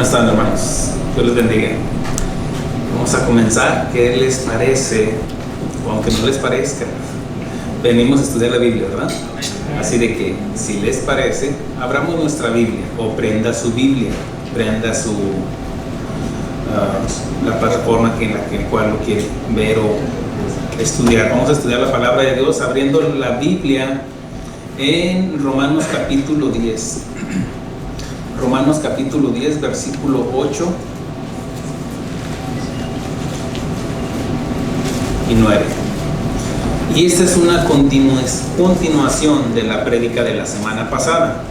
¿Cómo están, hermanos? Dios les bendiga. Vamos a comenzar. ¿Qué les parece? O aunque no les parezca, venimos a estudiar la Biblia, ¿verdad? Así de que, si les parece, abramos nuestra Biblia o prenda su Biblia, prenda su la plataforma en la cual lo quiere ver o estudiar. Vamos a estudiar la palabra de Dios abriendo la Biblia en Romanos capítulo 10. Romanos capítulo 10, versículo 8 y 9. Y esta es una continuación de la prédica de la semana pasada.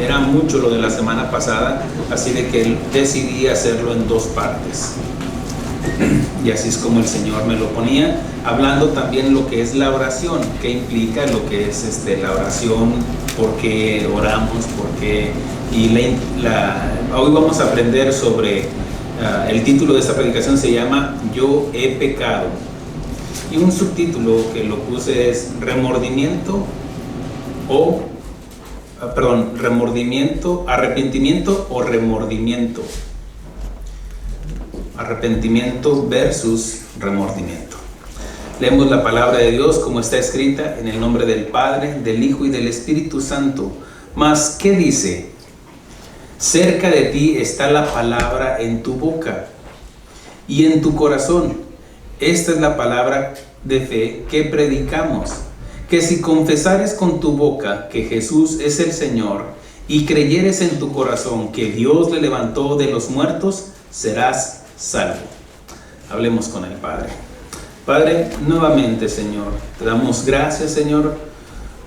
Era mucho lo de la semana pasada, así de que decidí hacerlo en dos partes. Y así es como el Señor me lo ponía, hablando también lo que es la oración, qué implica lo que es la oración, por qué oramos, por qué. Y hoy vamos a aprender sobre, el título de esta predicación se llama Yo he pecado. Y un subtítulo que lo puse es arrepentimiento o remordimiento. Arrepentimiento versus remordimiento. Leemos la palabra de Dios como está escrita en el nombre del Padre, del Hijo y del Espíritu Santo. Mas, ¿qué dice? Cerca de ti está la palabra en tu boca y en tu corazón. Esta es la palabra de fe que predicamos, que si confesares con tu boca que Jesús es el Señor y creyeres en tu corazón que Dios le levantó de los muertos, serás salvo. Hablemos con el Padre. Padre, nuevamente, Señor, te damos gracias, Señor,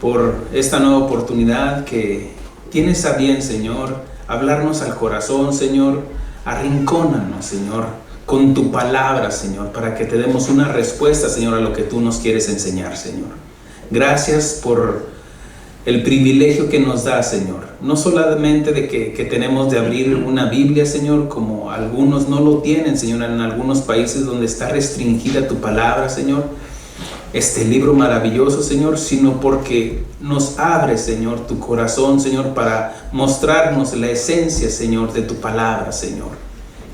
por esta nueva oportunidad que tienes a bien, Señor, hablarnos al corazón, Señor. Arrincónanos, Señor, con tu palabra, Señor, para que te demos una respuesta, Señor, a lo que tú nos quieres enseñar, Señor. Gracias por el privilegio que nos da, Señor. No solamente de que tenemos de abrir una Biblia, Señor, como algunos no lo tienen, Señor, en algunos países donde está restringida tu palabra, Señor, este libro maravilloso, Señor, sino porque nos abre, Señor, tu corazón, Señor, para mostrarnos la esencia, Señor, de tu palabra, Señor.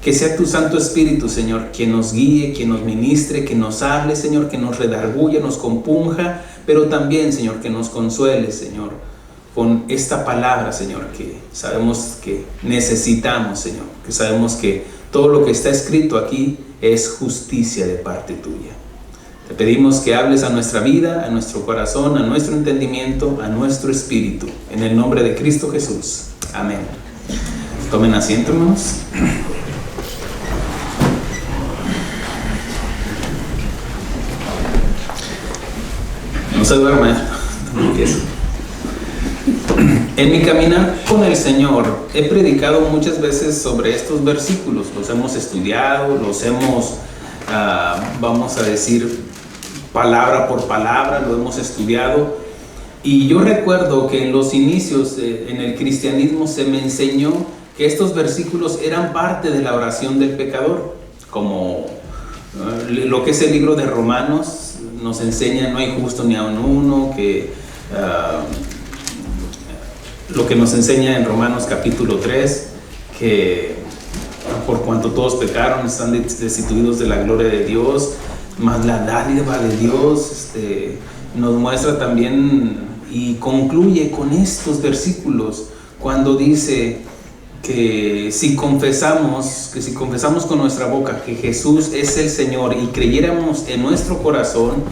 Que sea tu Santo Espíritu, Señor, quien nos guíe, quien nos ministre, que nos hable, Señor, que nos redarguya, nos compunja, pero también, Señor, que nos consuele, Señor, con esta palabra, Señor, que sabemos que necesitamos, Señor, que sabemos que todo lo que está escrito aquí es justicia de parte tuya. Te pedimos que hables a nuestra vida, a nuestro corazón, a nuestro entendimiento, a nuestro espíritu, en el nombre de Cristo Jesús. Amén. Tomen asiento, hermanos. No se duerma, En mi caminar con el Señor he predicado muchas veces sobre estos versículos, los hemos estudiado, los hemos, vamos a decir, palabra por palabra, lo hemos estudiado. Y yo recuerdo que en los inicios en el cristianismo se me enseñó que estos versículos eran parte de la oración del pecador, como lo que es el libro de Romanos nos enseña, no hay justo ni aun uno, que lo que nos enseña en Romanos capítulo 3, que por cuanto todos pecaron están destituidos de la gloria de Dios, más la dádiva de Dios, nos muestra también y concluye con estos versículos cuando dice que si confesamos con nuestra boca que Jesús es el Señor y creyéramos en nuestro corazón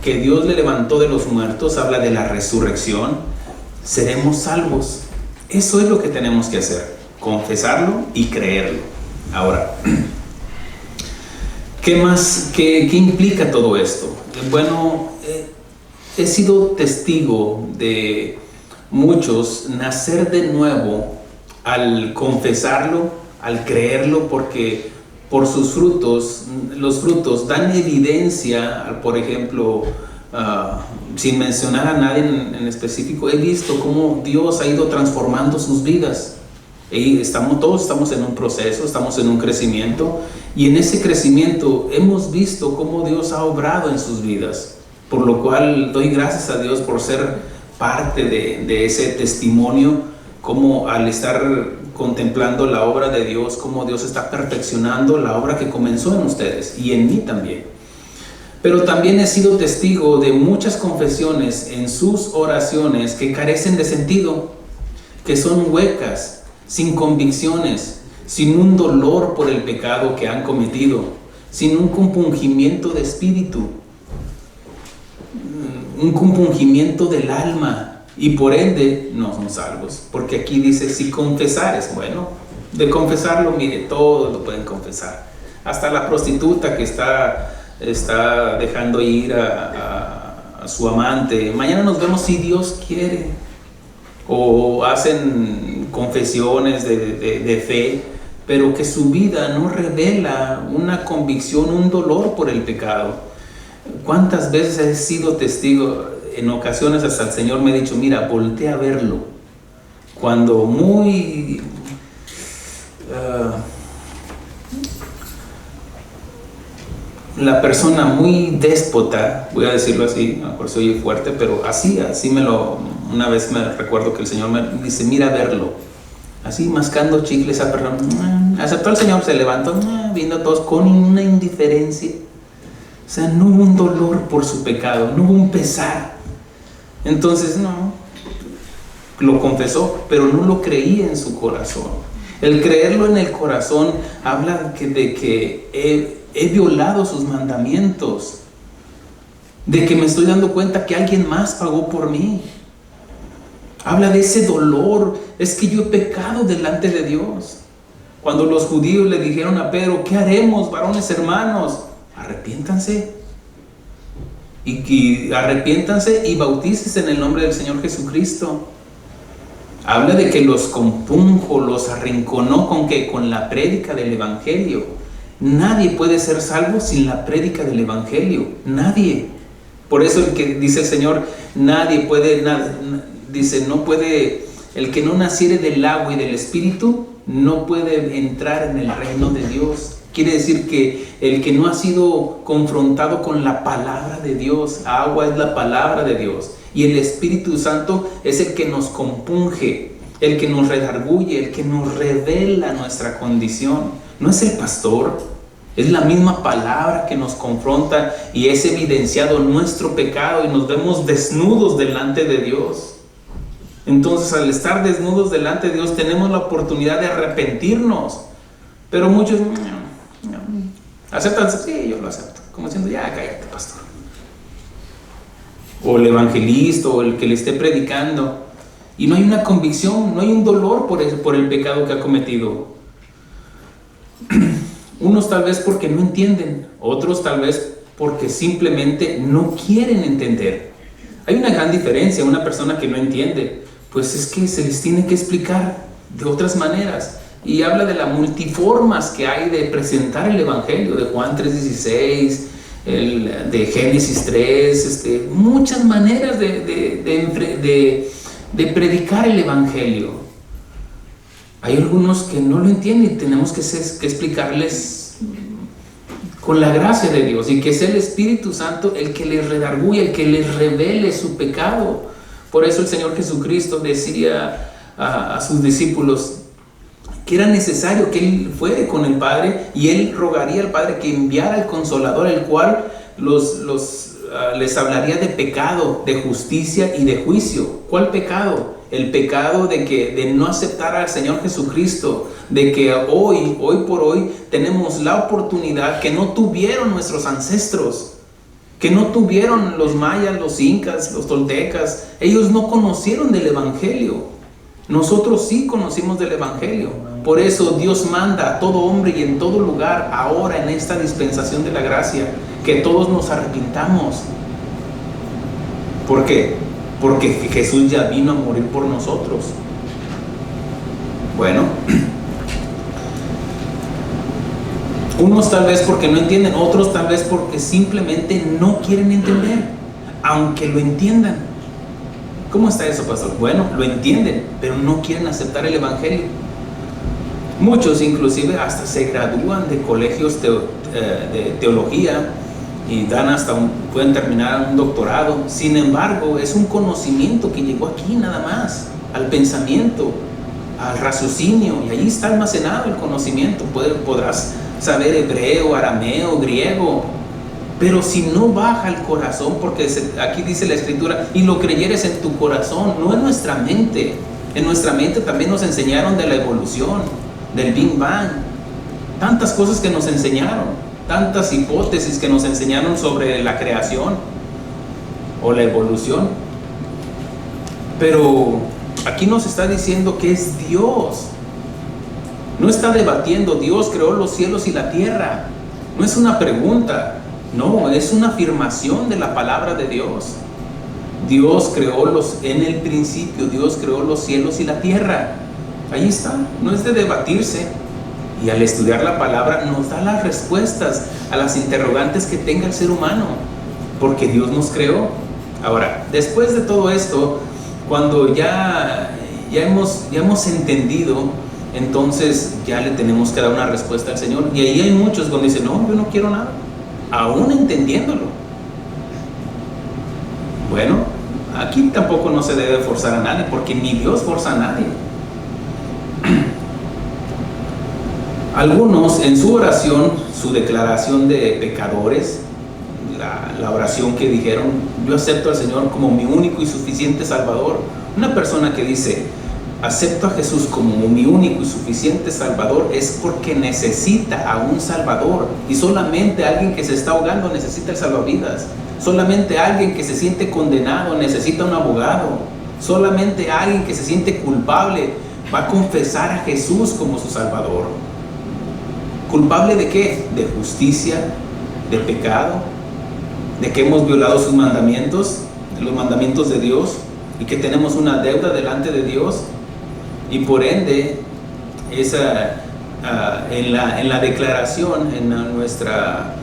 que Dios le levantó de los muertos, habla de la resurrección, seremos salvos. Eso es lo que tenemos que hacer, confesarlo y creerlo. Ahora, ¿qué más? ¿Qué implica todo esto? Bueno, he sido testigo de muchos nacer de nuevo al confesarlo, al creerlo, porque por sus frutos, los frutos dan evidencia. Por ejemplo, sin mencionar a nadie en específico, he visto cómo Dios ha ido transformando sus vidas. Y todos estamos en un proceso, estamos en un crecimiento, y en ese crecimiento hemos visto cómo Dios ha obrado en sus vidas, por lo cual doy gracias a Dios por ser parte de ese testimonio cómo al estar contemplando la obra de Dios, cómo Dios está perfeccionando la obra que comenzó en ustedes y en mí también. Pero también he sido testigo de muchas confesiones en sus oraciones que carecen de sentido, que son huecas, sin convicciones, sin un dolor por el pecado que han cometido, sin un compungimiento de espíritu, un compungimiento del alma, y por ende no son salvos. Porque aquí dice, si confesares, bueno, de confesarlo, mire, todos lo pueden confesar. Hasta la prostituta que está dejando ir a su amante. Mañana nos vemos si Dios quiere. O hacen confesiones de fe, pero que su vida no revela una convicción, un dolor por el pecado. ¿Cuántas veces he sido testigo? En ocasiones hasta el Señor me ha dicho, mira, voltea a verlo. Cuando muy la persona muy déspota, voy a decirlo así, a lo mejor se oye fuerte, pero así una vez me recuerdo que el Señor me dice, mira a verlo. Así mascando chicle, esa persona aceptó al Señor, se levantó, viendo a todos con una indiferencia. O sea, no hubo un dolor por su pecado, no hubo un pesar. Entonces, no, lo confesó, pero no lo creía en su corazón. El creerlo en el corazón habla de que he violado sus mandamientos, de que me estoy dando cuenta que alguien más pagó por mí. Habla de ese dolor, es que yo he pecado delante de Dios. Cuando los judíos le dijeron a Pedro, ¿qué haremos, varones hermanos? Arrepiéntanse. Y arrepiéntanse y bautícense en el nombre del Señor Jesucristo. Habla de que los compunjo, los arrinconó con la prédica del Evangelio. Nadie puede ser salvo sin la prédica del Evangelio. Nadie. Por eso el que dice el Señor, nadie puede, dice, no puede, el que no naciere del agua y del Espíritu, no puede entrar en el reino de Dios. Quiere decir que el que no ha sido confrontado con la palabra de Dios, agua es la palabra de Dios, y el Espíritu Santo es el que nos compunge, el que nos redarguye, el que nos revela nuestra condición. No es el pastor, es la misma palabra que nos confronta y es evidenciado nuestro pecado y nos vemos desnudos delante de Dios. Entonces, al estar desnudos delante de Dios, tenemos la oportunidad de arrepentirnos. Pero muchos aceptan, sí, yo lo acepto, como diciendo, ya cállate, pastor. O el evangelista, o el que le esté predicando. Y no hay una convicción, no hay un dolor por el pecado que ha cometido. Unos tal vez porque no entienden, otros tal vez porque simplemente no quieren entender. Hay una gran diferencia. Una persona que no entiende, pues es que se les tiene que explicar de otras maneras. Y habla de las multiformas que hay de presentar el Evangelio, de Juan 3:16, de Génesis 3, muchas maneras de predicar el Evangelio. Hay algunos que no lo entienden y tenemos que explicarles con la gracia de Dios, y que sea el Espíritu Santo el que les redarguye, el que les revele su pecado. Por eso el Señor Jesucristo decía a sus discípulos que era necesario que Él fuera con el Padre, y Él rogaría al Padre que enviara el Consolador, el cual les hablaría de pecado, de justicia y de juicio. ¿Cuál pecado? El pecado de no aceptar al Señor Jesucristo, de que hoy por hoy tenemos la oportunidad que no tuvieron nuestros ancestros, que no tuvieron los mayas, los incas, los toltecas. Ellos no conocieron del Evangelio. Nosotros sí conocimos del Evangelio. Por eso Dios manda a todo hombre y en todo lugar, ahora en esta dispensación de la gracia, que todos nos arrepintamos. ¿Por qué? Porque Jesús ya vino a morir por nosotros. Bueno, unos tal vez porque no entienden, otros tal vez porque simplemente no quieren entender, aunque lo entiendan. ¿Cómo está eso, pastor? Bueno, lo entienden, pero no quieren aceptar el Evangelio. Muchos inclusive hasta se gradúan de colegios de teología y pueden terminar un doctorado. Sin embargo, es un conocimiento que llegó aquí nada más, al pensamiento. al raciocinio, y ahí está almacenado el conocimiento. Podrás saber hebreo, arameo, griego, pero si no baja al corazón, porque aquí dice la Escritura, y lo creyeres en tu corazón, no en nuestra mente. En nuestra mente también nos enseñaron de la evolución, del Big Bang, tantas cosas que nos enseñaron, tantas hipótesis que nos enseñaron sobre la creación o la evolución. Pero aquí nos está diciendo que es Dios. No está debatiendo, Dios creó los cielos y la tierra. No es una pregunta, no, es una afirmación de la palabra de Dios. Dios creó en el principio, Dios creó los cielos y la tierra. Ahí está, no es de debatirse. Y al estudiar la palabra nos da las respuestas a las interrogantes que tenga el ser humano, porque Dios nos creó. Ahora, después de todo esto, cuando ya hemos entendido, entonces ya le tenemos que dar una respuesta al Señor. Y ahí hay muchos donde dicen, no, yo no quiero nada, aún entendiéndolo. Bueno, aquí tampoco no se debe forzar a nadie, porque ni Dios forza a nadie. Algunos en su oración, su declaración de pecadores, la oración que dijeron, yo acepto al Señor como mi único y suficiente Salvador. Una persona que dice, acepto a Jesús como mi único y suficiente Salvador, es porque necesita a un Salvador. Y solamente alguien que se está ahogando necesita el salvavidas. Solamente alguien que se siente condenado necesita un abogado. Solamente alguien que se siente culpable va a confesar a Jesús como su Salvador. ¿Culpable de qué? De justicia, de pecado, de que hemos violado sus mandamientos, los mandamientos de Dios, y que tenemos una deuda delante de Dios. Y por ende, en la declaración, en nuestra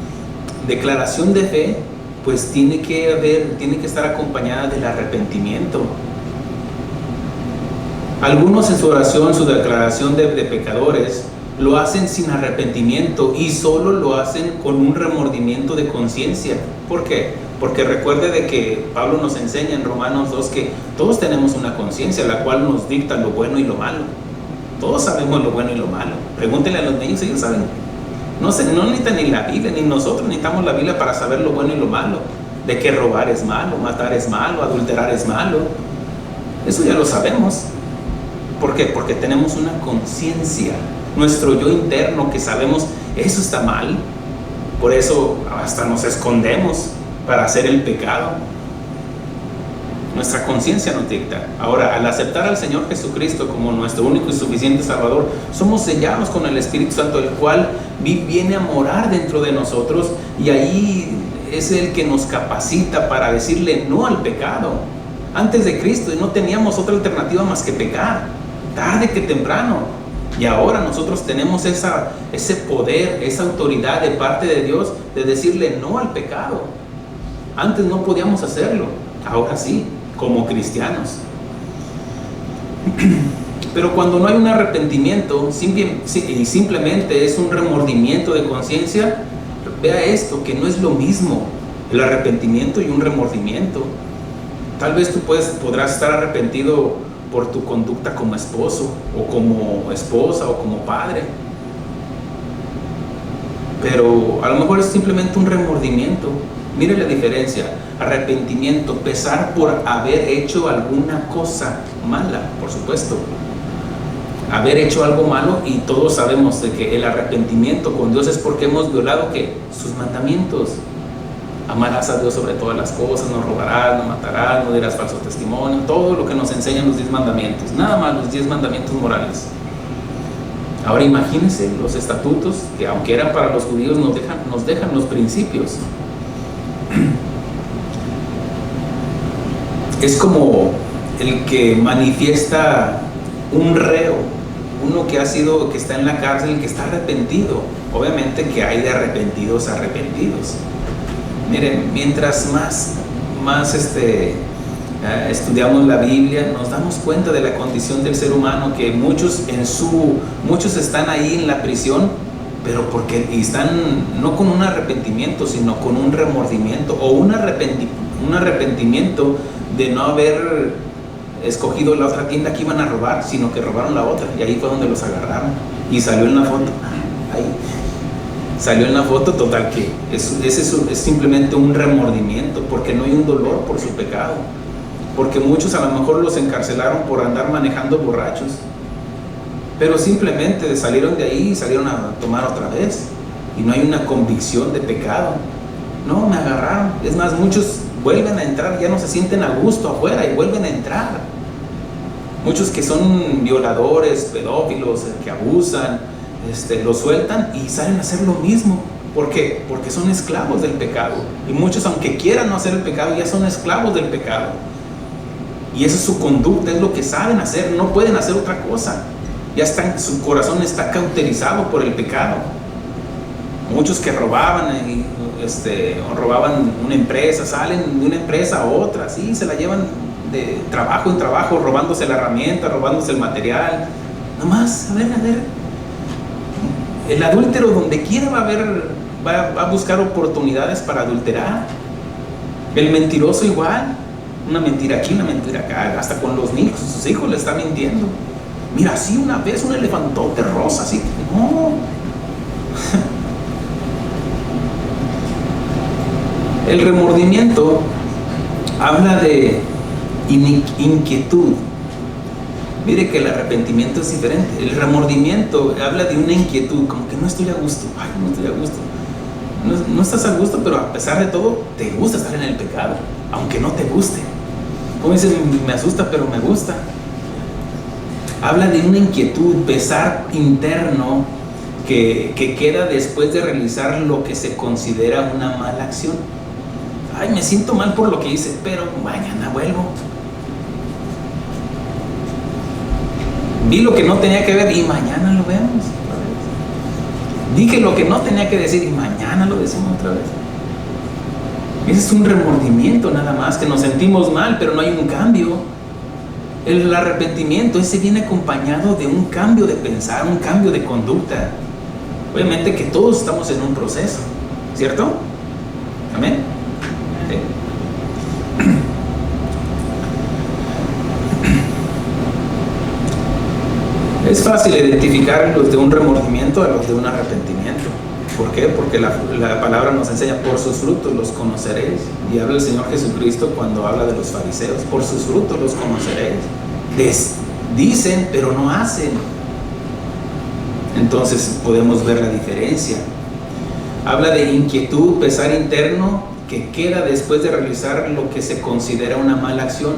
declaración de fe, pues tiene que estar acompañada del arrepentimiento. Algunos en su oración, su declaración de pecadores, lo hacen sin arrepentimiento y solo lo hacen con un remordimiento de conciencia. ¿Por qué? Porque recuerde de que Pablo nos enseña en Romanos 2 que todos tenemos una conciencia, la cual nos dicta lo bueno y lo malo. Todos sabemos lo bueno y lo malo. Pregúntenle a los niños, ellos saben. No necesitan ni la Biblia, ni nosotros necesitamos la Biblia para saber lo bueno y lo malo. De que robar es malo, matar es malo, adulterar es malo. Eso ya lo sabemos. ¿Por qué? Porque tenemos una conciencia, nuestro yo interno, que sabemos eso está mal. Por eso hasta nos escondemos para hacer el pecado. Nuestra conciencia nos dicta. Ahora, al aceptar al Señor Jesucristo como nuestro único y suficiente Salvador, somos sellados con el Espíritu Santo, el cual viene a morar dentro de nosotros, y ahí es el que nos capacita para decirle no al pecado. Antes de Cristo no teníamos otra alternativa más que pecar, tarde que temprano. Y ahora nosotros tenemos ese poder, esa autoridad de parte de Dios de decirle no al pecado. Antes no podíamos hacerlo, ahora sí, como cristianos. Pero cuando no hay un arrepentimiento y simplemente es un remordimiento de conciencia, vea esto, que no es lo mismo el arrepentimiento y un remordimiento. Tal vez tú podrás estar arrepentido por tu conducta como esposo o como esposa o como padre, pero a lo mejor es simplemente un remordimiento. Mire la diferencia: arrepentimiento, pesar por haber hecho alguna cosa mala, por supuesto, haber hecho algo malo, y todos sabemos de que el arrepentimiento con Dios es porque hemos violado ¿qué? Sus mandamientos. Amarás a Dios sobre todas las cosas, no robarás, no matarás, no dirás falso testimonio, todo lo que nos enseñan los 10 mandamientos, nada más los 10 mandamientos morales. Ahora imagínense los estatutos, que aunque eran para los judíos, nos dejan los principios. Es como el que manifiesta un reo, uno que está en la cárcel, que está arrepentido. Obviamente que hay de arrepentidos a arrepentidos. Miren, mientras más estudiamos la Biblia, nos damos cuenta de la condición del ser humano, que muchos están ahí en la prisión, pero porque están no con un arrepentimiento, sino con un remordimiento o un arrepentimiento de no haber escogido la otra tienda que iban a robar, sino que robaron la otra, y ahí fue donde los agarraron. Y salió en la foto. Ahí salió en la foto. Total que es simplemente un remordimiento, porque no hay un dolor por su pecado. Porque muchos a lo mejor los encarcelaron por andar manejando borrachos, pero simplemente salieron de ahí y salieron a tomar otra vez, y no hay una convicción de pecado. No, me agarraron. Es más, muchos vuelven a entrar, ya no se sienten a gusto afuera y vuelven a entrar. Muchos que son violadores, pedófilos, que abusan, los sueltan y salen a hacer lo mismo. ¿Por qué? Porque son esclavos del pecado. Y muchos, aunque quieran no hacer el pecado, ya son esclavos del pecado. Y esa es su conducta, es lo que saben hacer, no pueden hacer otra cosa. Ya su corazón está cauterizado por el pecado. Muchos que robaban o robaban una empresa, salen de una empresa a otra, ¿sí? Se la llevan de trabajo en trabajo, robándose la herramienta, robándose el material. Nomás, a ver, el adúltero donde quiera va a buscar oportunidades para adulterar. El mentiroso igual, una mentira aquí, una mentira acá, hasta con los niños, sus hijos le están mintiendo. Mira, así una vez un elefantote rosa, así, no. El remordimiento habla de inquietud. Mire que el arrepentimiento es diferente. El remordimiento habla de una inquietud, como que no estoy a gusto. Ay, no estoy a gusto. No estás a gusto, pero a pesar de todo, te gusta estar en el pecado, aunque no te guste. Como dices, me asusta, pero me gusta. Habla de una inquietud, pesar interno que queda después de realizar lo que se considera una mala acción. Ay, me siento mal por lo que hice, pero mañana vuelvo. Vi lo que no tenía que ver y mañana lo vemos. Dije lo que no tenía que decir y mañana lo decimos otra vez. Ese es un remordimiento nada más, que nos sentimos mal, pero no hay un cambio. El arrepentimiento, ese viene acompañado de un cambio de pensar, un cambio de conducta. Obviamente que todos estamos en un proceso, ¿cierto? Amén. Sí. Es fácil identificar los de un remordimiento a los de un arrepentimiento. ¿Por qué? Porque la palabra nos enseña: por sus frutos los conoceréis. Y habla el Señor Jesucristo cuando habla de los fariseos: por sus frutos los conoceréis. Dicen, pero no hacen. Entonces podemos ver la diferencia. Habla de inquietud, pesar interno que queda después de realizar lo que se considera una mala acción.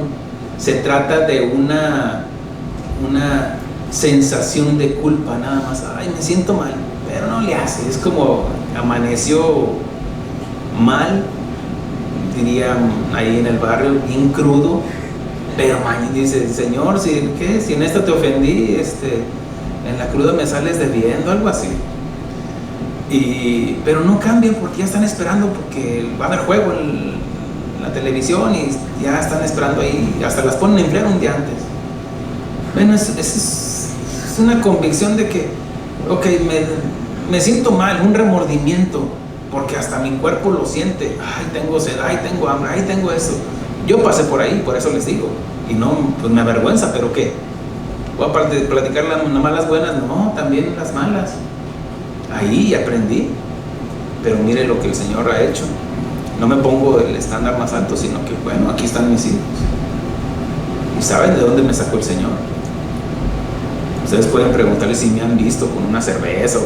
Se trata de una sensación de culpa nada más. Ay, me siento mal, pero no le hace. Es como amaneció mal, dirían ahí en el barrio, bien crudo, pero mañana dice: Señor, si en esta te ofendí, en la cruda me sales debiendo, algo así. Pero no cambian porque ya están esperando, porque va a haber juego en la televisión y ya están esperando ahí, hasta las ponen a enfriar un día antes. Bueno, es una convicción de que, ok, me siento mal, un remordimiento, porque hasta mi cuerpo lo siente. Ay, tengo sed, ay, tengo hambre, ay, tengo eso. Yo pasé por ahí, por eso les digo. Y no, pues me avergüenza, pero ¿qué? ¿Voy a platicar las malas buenas? No, también las malas. Ahí aprendí. Pero mire lo que el Señor ha hecho. No me pongo el estándar más alto, sino que, bueno, aquí están mis hijos. ¿Y saben de dónde me sacó el Señor? Ustedes pueden preguntarle si me han visto con una cerveza o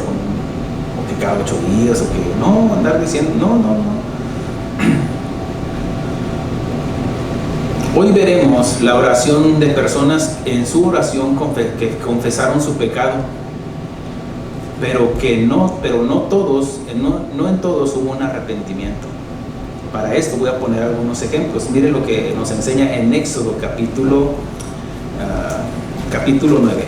que cada 8 días o que no, andar diciendo, no. Hoy veremos la oración de personas en su oración que confesaron su pecado, pero no todos, no en todos hubo un arrepentimiento. Para esto voy a poner algunos ejemplos. Mire lo que nos enseña en Éxodo capítulo 9.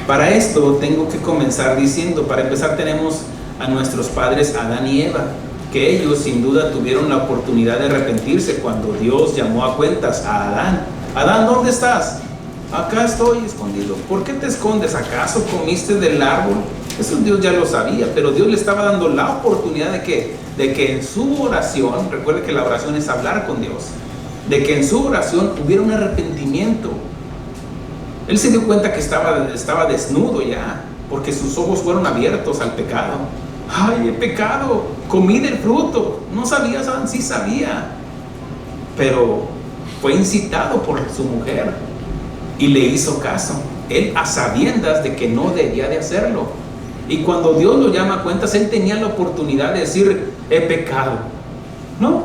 Para esto tengo que comenzar diciendo, para empezar tenemos a nuestros padres Adán y Eva, que ellos sin duda tuvieron la oportunidad de arrepentirse cuando Dios llamó a cuentas a Adán. Adán, ¿dónde estás? Acá estoy escondido. ¿Por qué te escondes? ¿Acaso comiste del árbol? Eso Dios ya lo sabía, pero Dios le estaba dando la oportunidad de que en su oración, recuerde que la oración es hablar con Dios, de que en su oración hubiera un arrepentimiento. Él se dio cuenta que estaba desnudo ya, porque sus ojos fueron abiertos al pecado. Ay, he pecado, comí del fruto. No sabía, sí sabía, pero fue incitado por su mujer y le hizo caso. Él a sabiendas de que no debía de hacerlo. Y cuando Dios lo llama a cuentas, él tenía la oportunidad de decir, he pecado. No,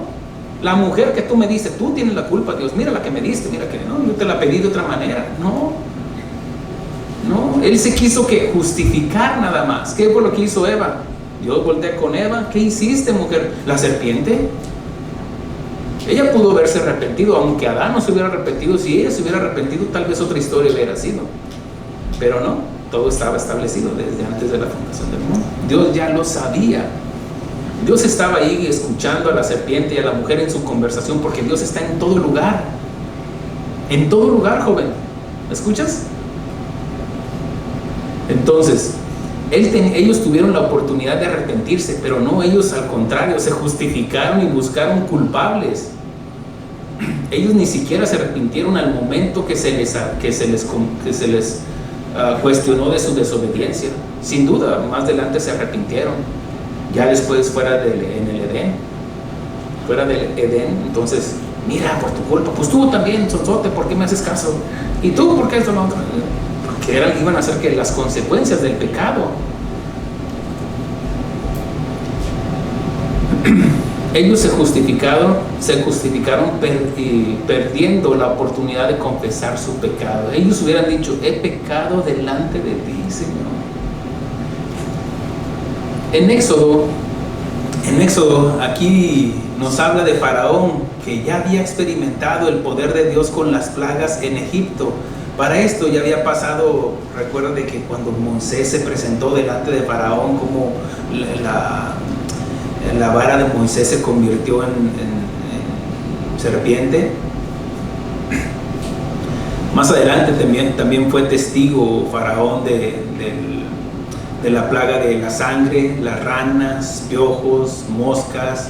la mujer que tú me diste, tú tienes la culpa, Dios, mira la que me diste, mira que no, yo te la pedí de otra manera. No, él se quiso que justificar nada más. ¿Qué fue lo que hizo Eva? Dios voltea con Eva, ¿qué hiciste, mujer? La serpiente. Ella pudo haberse arrepentido, aunque Adán no se hubiera arrepentido. Si ella se hubiera arrepentido, tal vez otra historia hubiera sido. Pero no, todo estaba establecido desde antes de la fundación del mundo. Dios ya lo sabía. Dios estaba ahí escuchando a la serpiente y a la mujer en su conversación, porque Dios está en todo lugar. En todo lugar, joven. ¿Me escuchas? Entonces, ellos tuvieron la oportunidad de arrepentirse, pero no, ellos al contrario, se justificaron y buscaron culpables. Ellos ni siquiera se arrepintieron al momento que se les cuestionó de su desobediencia. Sin duda, más adelante se arrepintieron. Ya después en el Edén, fuera del Edén, entonces, mira, por tu culpa, pues tú también, sonzote, ¿por qué me haces caso? Y tú, ¿por qué esto no otro? Porque iban a ser que las consecuencias del pecado. Ellos se justificaron perdiendo la oportunidad de confesar su pecado. Ellos hubieran dicho, he pecado delante de ti, Señor. En Éxodo, aquí nos habla de Faraón, que ya había experimentado el poder de Dios con las plagas en Egipto. Para esto ya había pasado, recuerda de que cuando Moisés se presentó delante de Faraón, como la vara de Moisés se convirtió en serpiente. Más adelante también fue testigo Faraón de la plaga de la sangre, las ranas, piojos, moscas,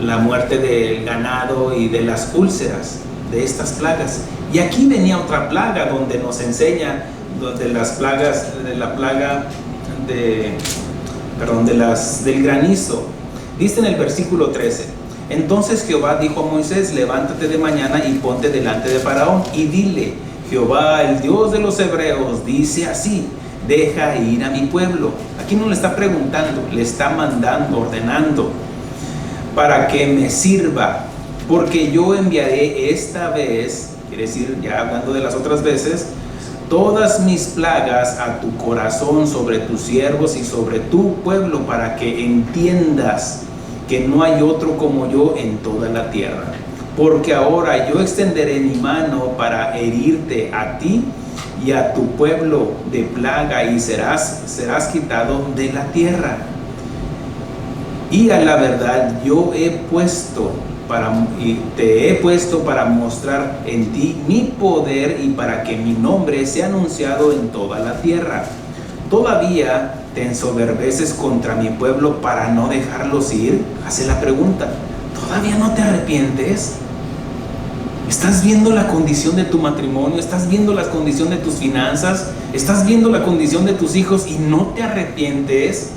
la muerte del ganado y de las úlceras, de estas plagas. Y aquí venía otra plaga donde nos enseña de la plaga del granizo. Dice en el versículo 13: entonces Jehová dijo a Moisés, levántate de mañana y ponte delante de Faraón y dile, Jehová, el Dios de los hebreos, dice así, deja ir a mi pueblo. Aquí no le está preguntando, le está mandando, ordenando, para que me sirva, porque yo enviaré esta vez, quiere decir, ya hablando de las otras veces, todas mis plagas a tu corazón, sobre tus siervos y sobre tu pueblo, para que entiendas que no hay otro como yo en toda la tierra. Porque ahora yo extenderé mi mano para herirte a ti y a tu pueblo de plaga, y serás quitado de la tierra. Y a la verdad yo te he puesto para mostrar en ti mi poder y para que mi nombre sea anunciado en toda la tierra. Todavía te ensoberbeces contra mi pueblo para no dejarlos ir. Hace la pregunta, ¿todavía no te arrepientes? ¿Estás viendo la condición de tu matrimonio? ¿Estás viendo la condición de tus finanzas? ¿Estás viendo la condición de tus hijos y no te arrepientes?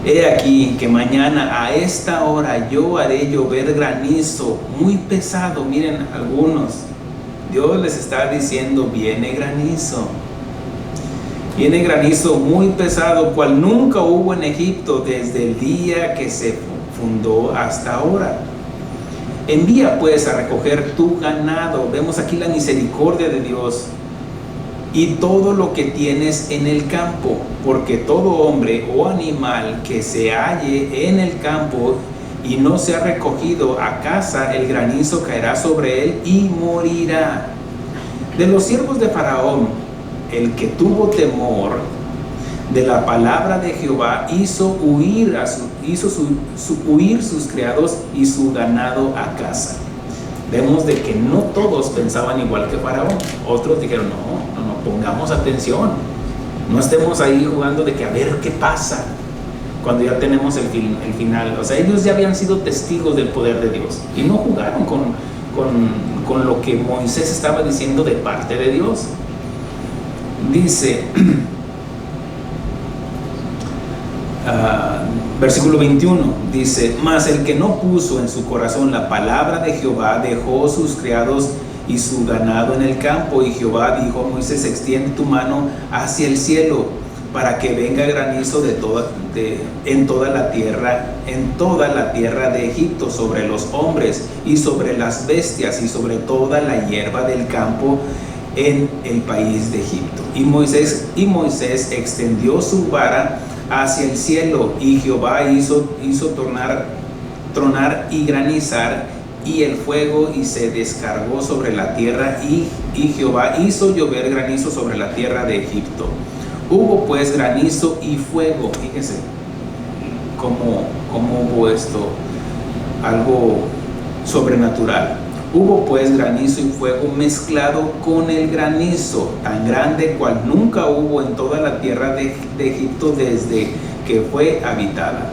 He aquí que mañana a esta hora yo haré llover granizo muy pesado. Miren, algunos, Dios les está diciendo, viene granizo. Viene granizo muy pesado, cual nunca hubo en Egipto desde el día que se fundó hasta ahora. Envía pues a recoger tu ganado. Vemos aquí la misericordia de Dios. Y todo lo que tienes en el campo, porque todo hombre o animal que se halle en el campo y no sea recogido a casa, el granizo caerá sobre él y morirá. De los siervos de Faraón, el que tuvo temor de la palabra de Jehová hizo huir sus criados y su ganado a casa. Vemos de que no todos pensaban igual que Faraón. Otros dijeron, no, pongamos atención. No estemos ahí jugando de que a ver qué pasa. cuando ya tenemos el final. O sea, ellos ya habían sido testigos del poder de Dios y no jugaron con lo que Moisés estaba diciendo de parte de Dios. Dice, versículo 21, dice: mas el que no puso en su corazón la palabra de Jehová dejó sus criados y su ganado en el campo. Y Jehová dijo a Moisés: extiende tu mano hacia el cielo para que venga granizo en toda la tierra de Egipto, sobre los hombres y sobre las bestias y sobre toda la hierba del campo en el país de Egipto. Y Moisés extendió su vara hacia el cielo, y Jehová hizo tronar y granizar y el fuego, y se descargó sobre la tierra, y Jehová hizo llover granizo sobre la tierra de Egipto. Hubo pues granizo y fuego. Fíjese cómo hubo esto, algo sobrenatural. Hubo pues granizo y fuego mezclado con el granizo, tan grande cual nunca hubo en toda la tierra de Egipto desde que fue habitada.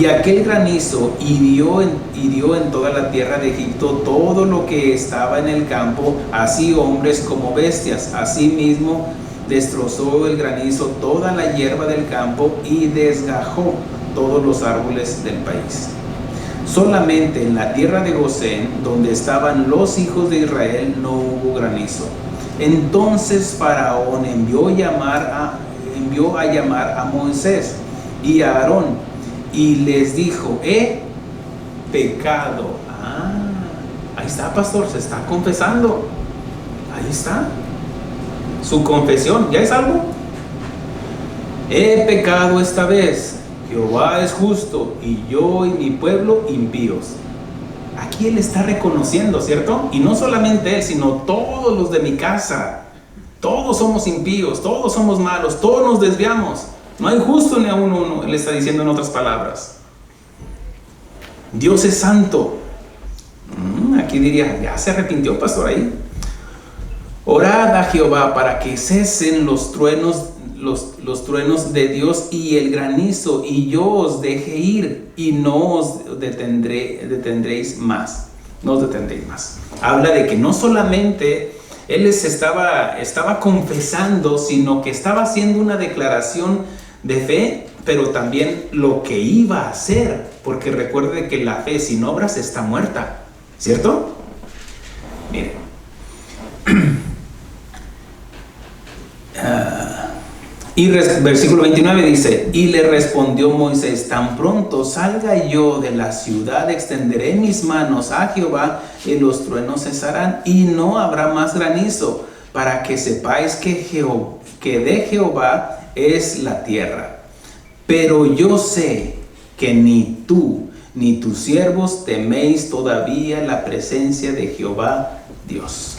Y aquel granizo hirió en toda la tierra de Egipto todo lo que estaba en el campo, así hombres como bestias. Asimismo destrozó el granizo toda la hierba del campo y desgajó todos los árboles del país. Solamente en la tierra de Gosén, donde estaban los hijos de Israel, no hubo granizo. Entonces Faraón envió a llamar a Moisés y a Aarón, y les dijo: he pecado. Ahí está, pastor, se está confesando. Ahí está su confesión. ¿Ya es algo? He pecado esta vez. Jehová es justo, y yo y mi pueblo impíos. Aquí él está reconociendo, ¿cierto? Y no solamente él, sino todos los de mi casa. Todos somos impíos, todos somos malos, todos nos desviamos. No hay justo ni a uno, él está diciendo en otras palabras. Dios es santo. Aquí diría: ya se arrepintió, pastor, ahí. Orad a Jehová para que cesen los truenos de Dios y el granizo, y yo os deje ir, y no os detendréis más. No os detendréis más. Habla de que no solamente él estaba confesando, sino que estaba haciendo una declaración de fe, pero también lo que iba a hacer, porque recuerde que la fe sin obras está muerta, ¿cierto? Miren. Y versículo 29 dice: y le respondió Moisés: tan pronto salga yo de la ciudad, extenderé mis manos a Jehová, y los truenos cesarán, y no habrá más granizo, para que sepáis que de Jehová es la tierra. Pero yo sé que ni tú ni tus siervos teméis todavía la presencia de Jehová Dios.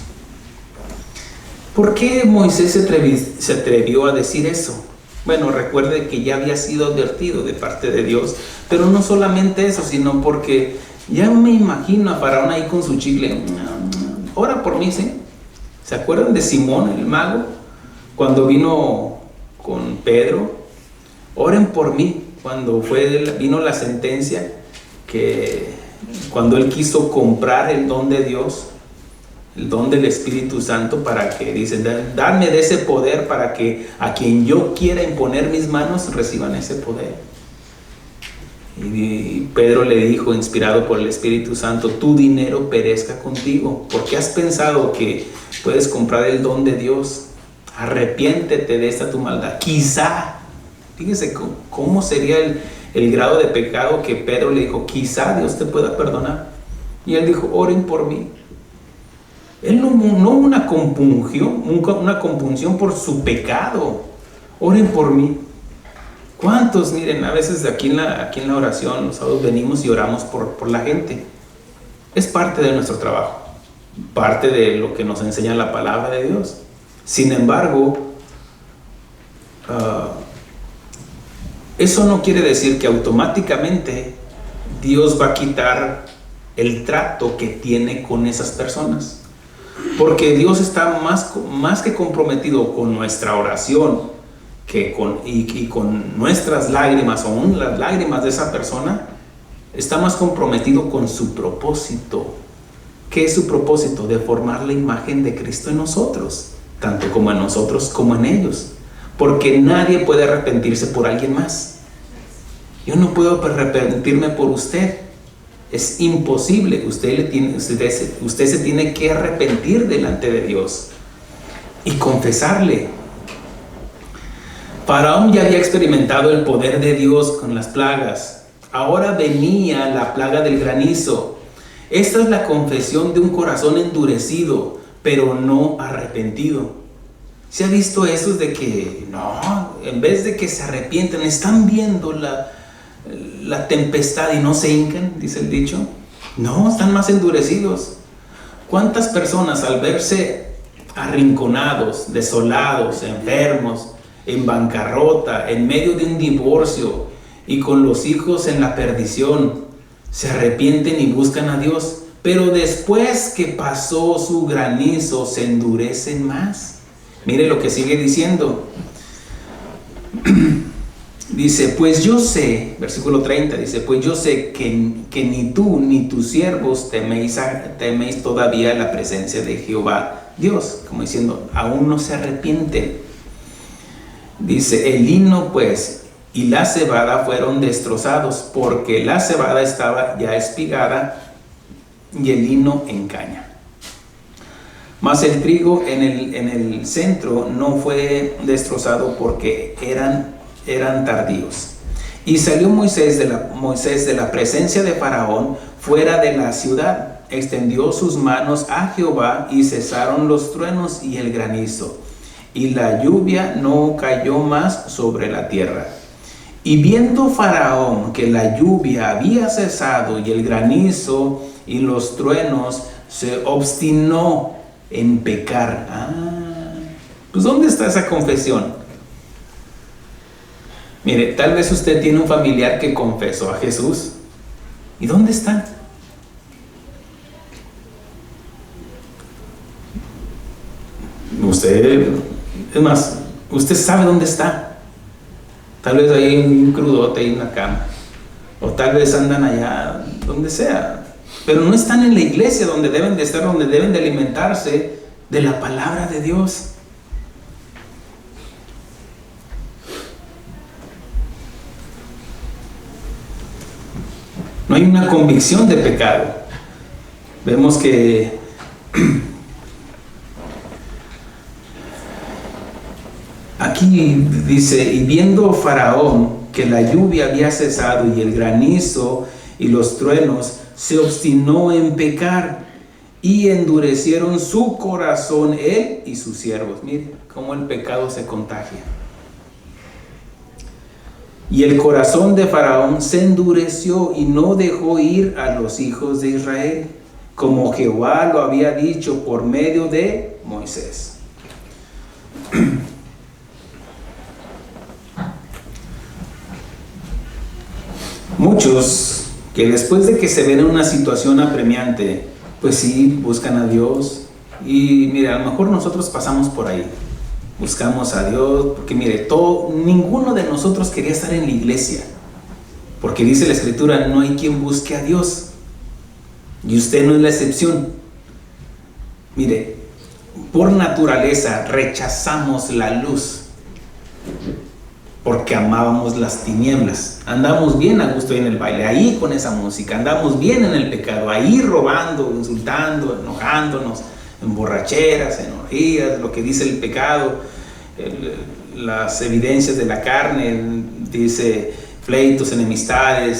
¿Por qué Moisés se atrevió a decir eso? Bueno, recuerde que ya había sido advertido de parte de Dios, pero no solamente eso, sino porque ya me imagino a Faraón ahí con su chicle. Ora por mí, ¿sí? ¿Se acuerdan de Simón el mago? Cuando vino con Pedro: oren por mí. Cuando vino la sentencia, que cuando él quiso comprar el don de Dios, el don del Espíritu Santo, para que dicen: dame de ese poder para que a quien yo quiera imponer mis manos reciban ese poder. Y Pedro le dijo, inspirado por el Espíritu Santo: tu dinero perezca contigo, porque has pensado que puedes comprar el don de Dios. Arrepiéntete de esta tu maldad. Quizá, fíjese cómo sería el grado de pecado, que Pedro le dijo: quizá Dios te pueda perdonar. Y él dijo: oren por mí. Él no una compunción por su pecado. Oren por mí. ¿Cuántos? Miren, a veces aquí en la oración, los sábados venimos y oramos por la gente. Es parte de nuestro trabajo, parte de lo que nos enseña la palabra de Dios. Sin embargo, eso no quiere decir que automáticamente Dios va a quitar el trato que tiene con esas personas. Porque Dios está más que comprometido con nuestra oración que con nuestras lágrimas o aún las lágrimas de esa persona, está más comprometido con su propósito. ¿Qué es su propósito? De formar la imagen de Cristo en nosotros, tanto como en nosotros como en ellos. Porque nadie puede arrepentirse por alguien más. Yo no puedo arrepentirme por usted. Es imposible. Usted se tiene que arrepentir delante de Dios y confesarle. Faraón ya había experimentado el poder de Dios con las plagas. Ahora venía la plaga del granizo. Esta es la confesión de un corazón endurecido, pero no arrepentido. ¿Se ha visto eso de que no, en vez de que se arrepienten, están viendo la tempestad y no se hincan, dice el dicho? No, están más endurecidos. ¿Cuántas personas al verse arrinconados, desolados, enfermos, en bancarrota, en medio de un divorcio y con los hijos en la perdición, se arrepienten y buscan a Dios? Pero después que pasó su granizo, se endurecen más. Mire lo que sigue diciendo. Dice, pues yo sé, versículo 30, dice, pues yo sé que ni tú ni tus siervos teméis todavía la presencia de Jehová Dios. Como diciendo, aún no se arrepienten. Dice, el lino pues y la cebada fueron destrozados, porque la cebada estaba ya espigada y el lino en caña. Mas el trigo en el centro no fue destrozado porque eran tardíos. Y salió Moisés de la presencia de Faraón fuera de la ciudad. Extendió sus manos a Jehová y cesaron los truenos y el granizo. Y la lluvia no cayó más sobre la tierra. Y viendo Faraón que la lluvia había cesado y el granizo y los truenos, se obstinó en pecar. Pues ¿dónde está esa confesión? Mire, tal vez usted tiene un familiar que confesó a Jesús. ¿Y dónde está? Es más, usted sabe dónde está. Tal vez ahí en un crudote, ahí en la cama. O tal vez andan allá, donde sea. Pero no están en la iglesia donde deben de estar, donde deben de alimentarse de la palabra de Dios. No hay una convicción de pecado. Vemos que aquí dice, y viendo Faraón que la lluvia había cesado y el granizo y los truenos, se obstinó en pecar y endurecieron su corazón él y sus siervos. Mire cómo el pecado se contagia. Y el corazón de Faraón se endureció y no dejó ir a los hijos de Israel, como Jehová lo había dicho por medio de Moisés. Muchos que después de que se ven en una situación apremiante, pues sí, buscan a Dios. Y mire, a lo mejor nosotros pasamos por ahí. Buscamos a Dios, porque mire, ninguno de nosotros quería estar en la iglesia. Porque dice la Escritura, no hay quien busque a Dios. Y usted no es la excepción. Mire, por naturaleza rechazamos la luz. Porque amábamos las tinieblas. Andamos bien a gusto en el baile, ahí con esa música. Andamos bien en el pecado, ahí robando, insultando, enojándonos, en borracheras, en orgías, lo que dice el pecado, las evidencias de la carne, dice pleitos, enemistades,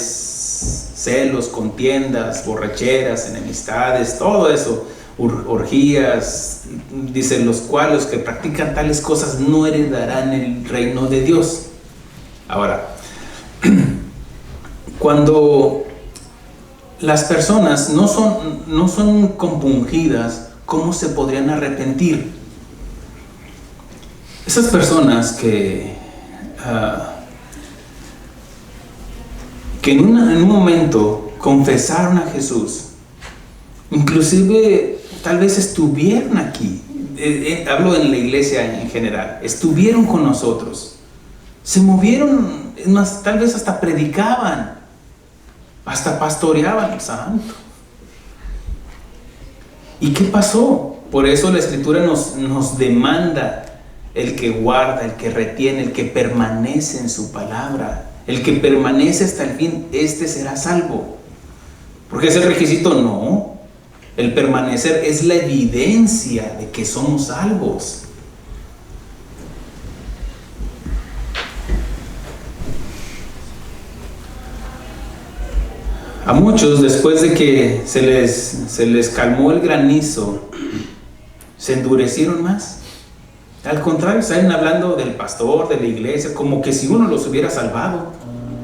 celos, contiendas, borracheras, enemistades, todo eso, orgías, dice los cuales que practican tales cosas no heredarán el reino de Dios. Ahora, cuando las personas no son compungidas, ¿cómo se podrían arrepentir? Esas personas que en un momento confesaron a Jesús, inclusive tal vez estuvieron aquí, hablo en la iglesia en general, estuvieron con nosotros, Se movieron, es más, tal vez hasta predicaban, hasta pastoreaban. Santo. ¿Y qué pasó? Por eso la Escritura nos demanda el que guarda, el que retiene, el que permanece en su palabra, el que permanece hasta el fin, este será salvo. ¿Porque es el requisito? No. El permanecer es la evidencia de que somos salvos. A muchos, después de que se les calmó el granizo, se endurecieron más. Al contrario, salen hablando del pastor, de la iglesia, como que si uno los hubiera salvado.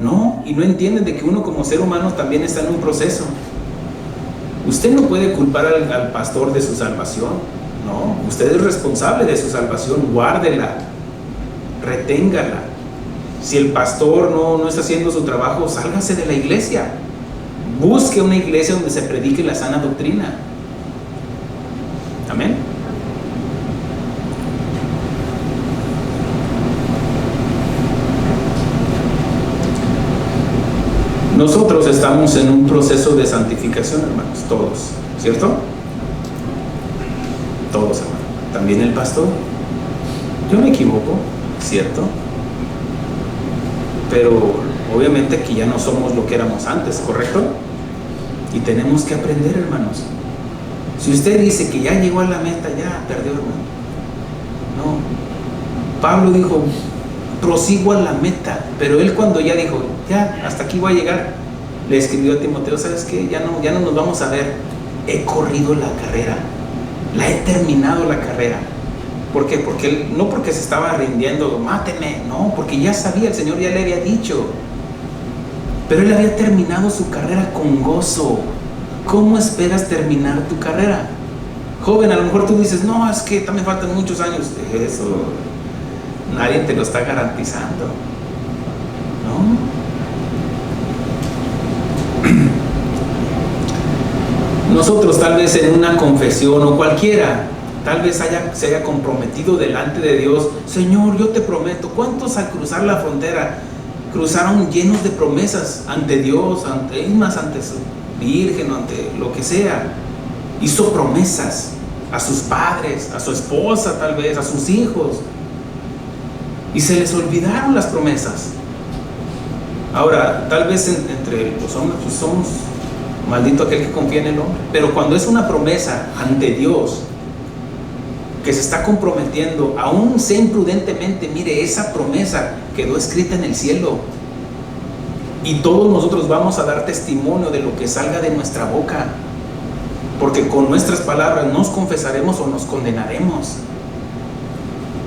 No, y no entienden de que uno como ser humano también está en un proceso. Usted no puede culpar al pastor de su salvación. No, usted es responsable de su salvación. Guárdela, reténgala. Si el pastor no está haciendo su trabajo, sálgase de la iglesia. Busque una iglesia donde se predique la sana doctrina. Amén. Nosotros estamos en un proceso de santificación, hermanos, todos, ¿cierto? Todos, hermanos. También el pastor. Yo me equivoco, ¿cierto? Pero obviamente que ya no somos lo que éramos antes, ¿correcto? Y tenemos que aprender, hermanos. Si usted dice que ya llegó a la meta, ya perdió, hermano. No. Pablo dijo, prosigo a la meta. Pero él cuando ya dijo, ya, hasta aquí voy a llegar, le escribió a Timoteo, ¿sabes qué? Ya no nos vamos a ver. He corrido la carrera. La he terminado la carrera. ¿Por qué? Porque él, no porque se estaba rindiendo, máteme, no, porque ya sabía, el Señor ya le había dicho. Pero él había terminado su carrera con gozo. ¿Cómo esperas terminar tu carrera? Joven, a lo mejor tú dices, no, es que me faltan muchos años. Eso, nadie te lo está garantizando, ¿no? Nosotros tal vez en una confesión o cualquiera, tal vez se haya comprometido delante de Dios. Señor, yo te prometo. ¿Cuántos al cruzar la frontera cruzaron llenos de promesas ante Dios, ante su Virgen, ante lo que sea? Hizo promesas a sus padres, a su esposa tal vez, a sus hijos, y se les olvidaron las promesas. Ahora, tal vez entre los hombres pues somos maldito aquel que confía en el hombre, pero cuando es una promesa ante Dios que se está comprometiendo, aún sea imprudentemente, mire, esa promesa quedó escrita en el cielo y todos nosotros vamos a dar testimonio de lo que salga de nuestra boca, porque con nuestras palabras nos confesaremos o nos condenaremos,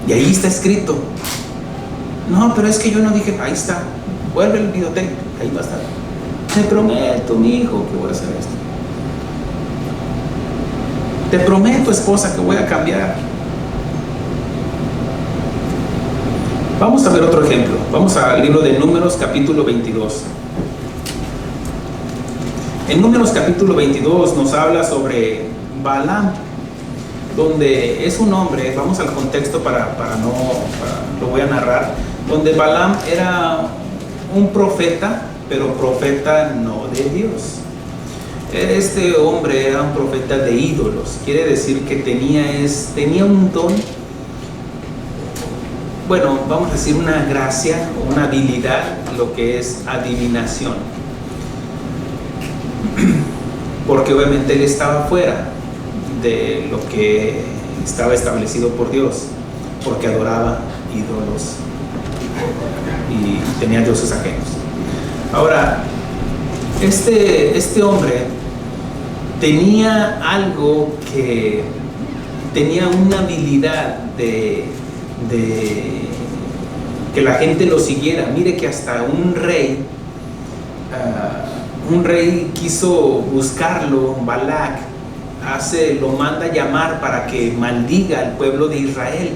y ahí está escrito. No, pero es que yo no dije. Ahí está, vuelve el videotape, ahí va a estar. Te prometo, mi hijo, que voy a hacer esto. Te prometo, esposa, que voy a cambiar. Vamos a ver otro ejemplo. Vamos al libro de Números, capítulo 22. En Números, capítulo 22, nos habla sobre Balaam, donde es un hombre, vamos al contexto lo voy a narrar, donde Balaam era un profeta, pero profeta no de Dios. Este hombre era un profeta de ídolos, quiere decir que tenía un don, bueno, vamos a decir una gracia, una habilidad, lo que es adivinación, porque obviamente él estaba fuera de lo que estaba establecido por Dios, porque adoraba ídolos y tenía dioses ajenos. Ahora, este hombre tenía algo que tenía una habilidad de que la gente lo siguiera. Mire que hasta un rey quiso buscarlo, Balac, lo manda llamar para que maldiga al pueblo de Israel,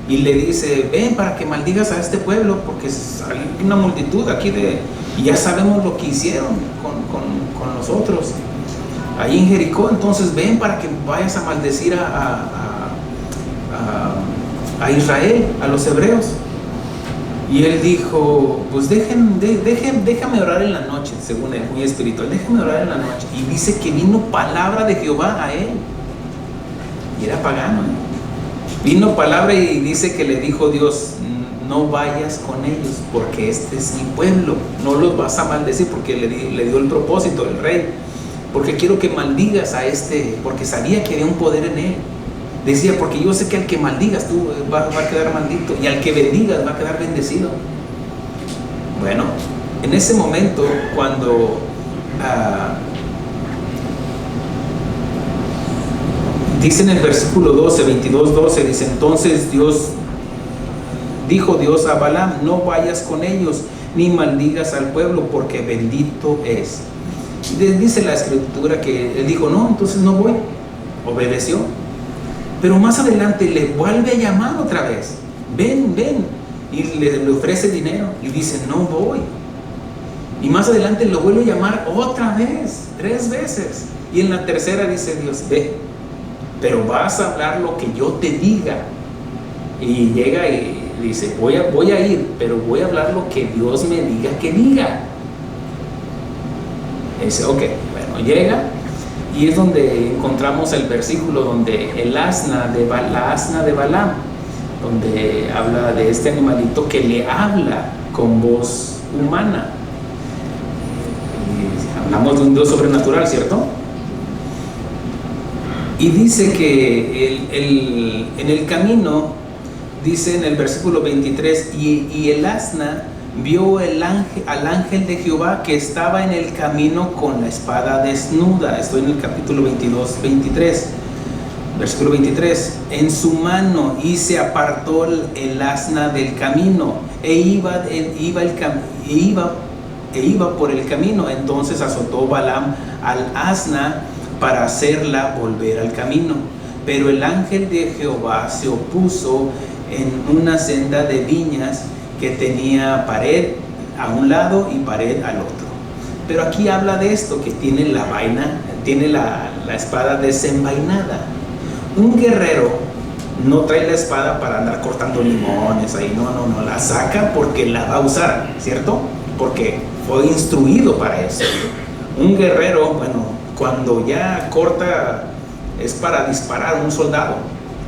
y le dice, ven para que maldigas a este pueblo, porque hay una multitud aquí y ya sabemos lo que hicieron con nosotros ahí en Jericó, entonces ven para que vayas a maldecir a Israel, a los hebreos. Y él dijo, pues déjame orar en la noche, según él, muy espiritual, déjame orar en la noche. Y dice que vino palabra de Jehová a él. Y era pagano, Vino palabra y dice que le dijo Dios, no vayas con ellos, porque este es mi pueblo. No los vas a maldecir, porque le dio el propósito el rey. Porque quiero que maldigas a este, porque sabía que había un poder en él. Decía, porque yo sé que al que maldigas tú va a quedar maldito, y al que bendigas va a quedar bendecido. Bueno, en ese momento, cuando dice en el versículo 12, 22-12, dice, entonces dijo Dios a Balaam, no vayas con ellos, ni maldigas al pueblo, porque bendito es. Dice la escritura que él dijo, no, entonces no voy. Obedeció. Pero más adelante le vuelve a llamar otra vez. Ven. Y le ofrece dinero. Y dice, no voy. Y más adelante lo vuelve a llamar otra vez, 3 veces. Y en la tercera dice Dios, ve, pero vas a hablar lo que yo te diga. Y llega y dice, voy a ir, pero voy a hablar lo que Dios me diga que diga. Y dice, ok, bueno, llega. Y es donde encontramos el versículo donde la asna de Balaam, donde habla de este animalito que le habla con voz humana. Y hablamos de un Dios sobrenatural, ¿cierto? Y dice que en el camino, dice en el versículo 23, y el asna vio al ángel de Jehová que estaba en el camino con la espada desnuda. Estoy en el capítulo 23, versículo 23. En su mano, y se apartó el asna del camino, e iba por el camino. Entonces azotó Balaam al asna para hacerla volver al camino. Pero el ángel de Jehová se opuso en una senda de viñas que tenía pared a un lado y pared al otro. Pero aquí habla de esto, que tiene la espada desenvainada. Un guerrero no trae la espada para andar cortando limones ahí, no, la saca porque la va a usar, ¿cierto? Porque fue instruido para eso. Un guerrero, bueno, cuando ya corta es para disparar. Un soldado,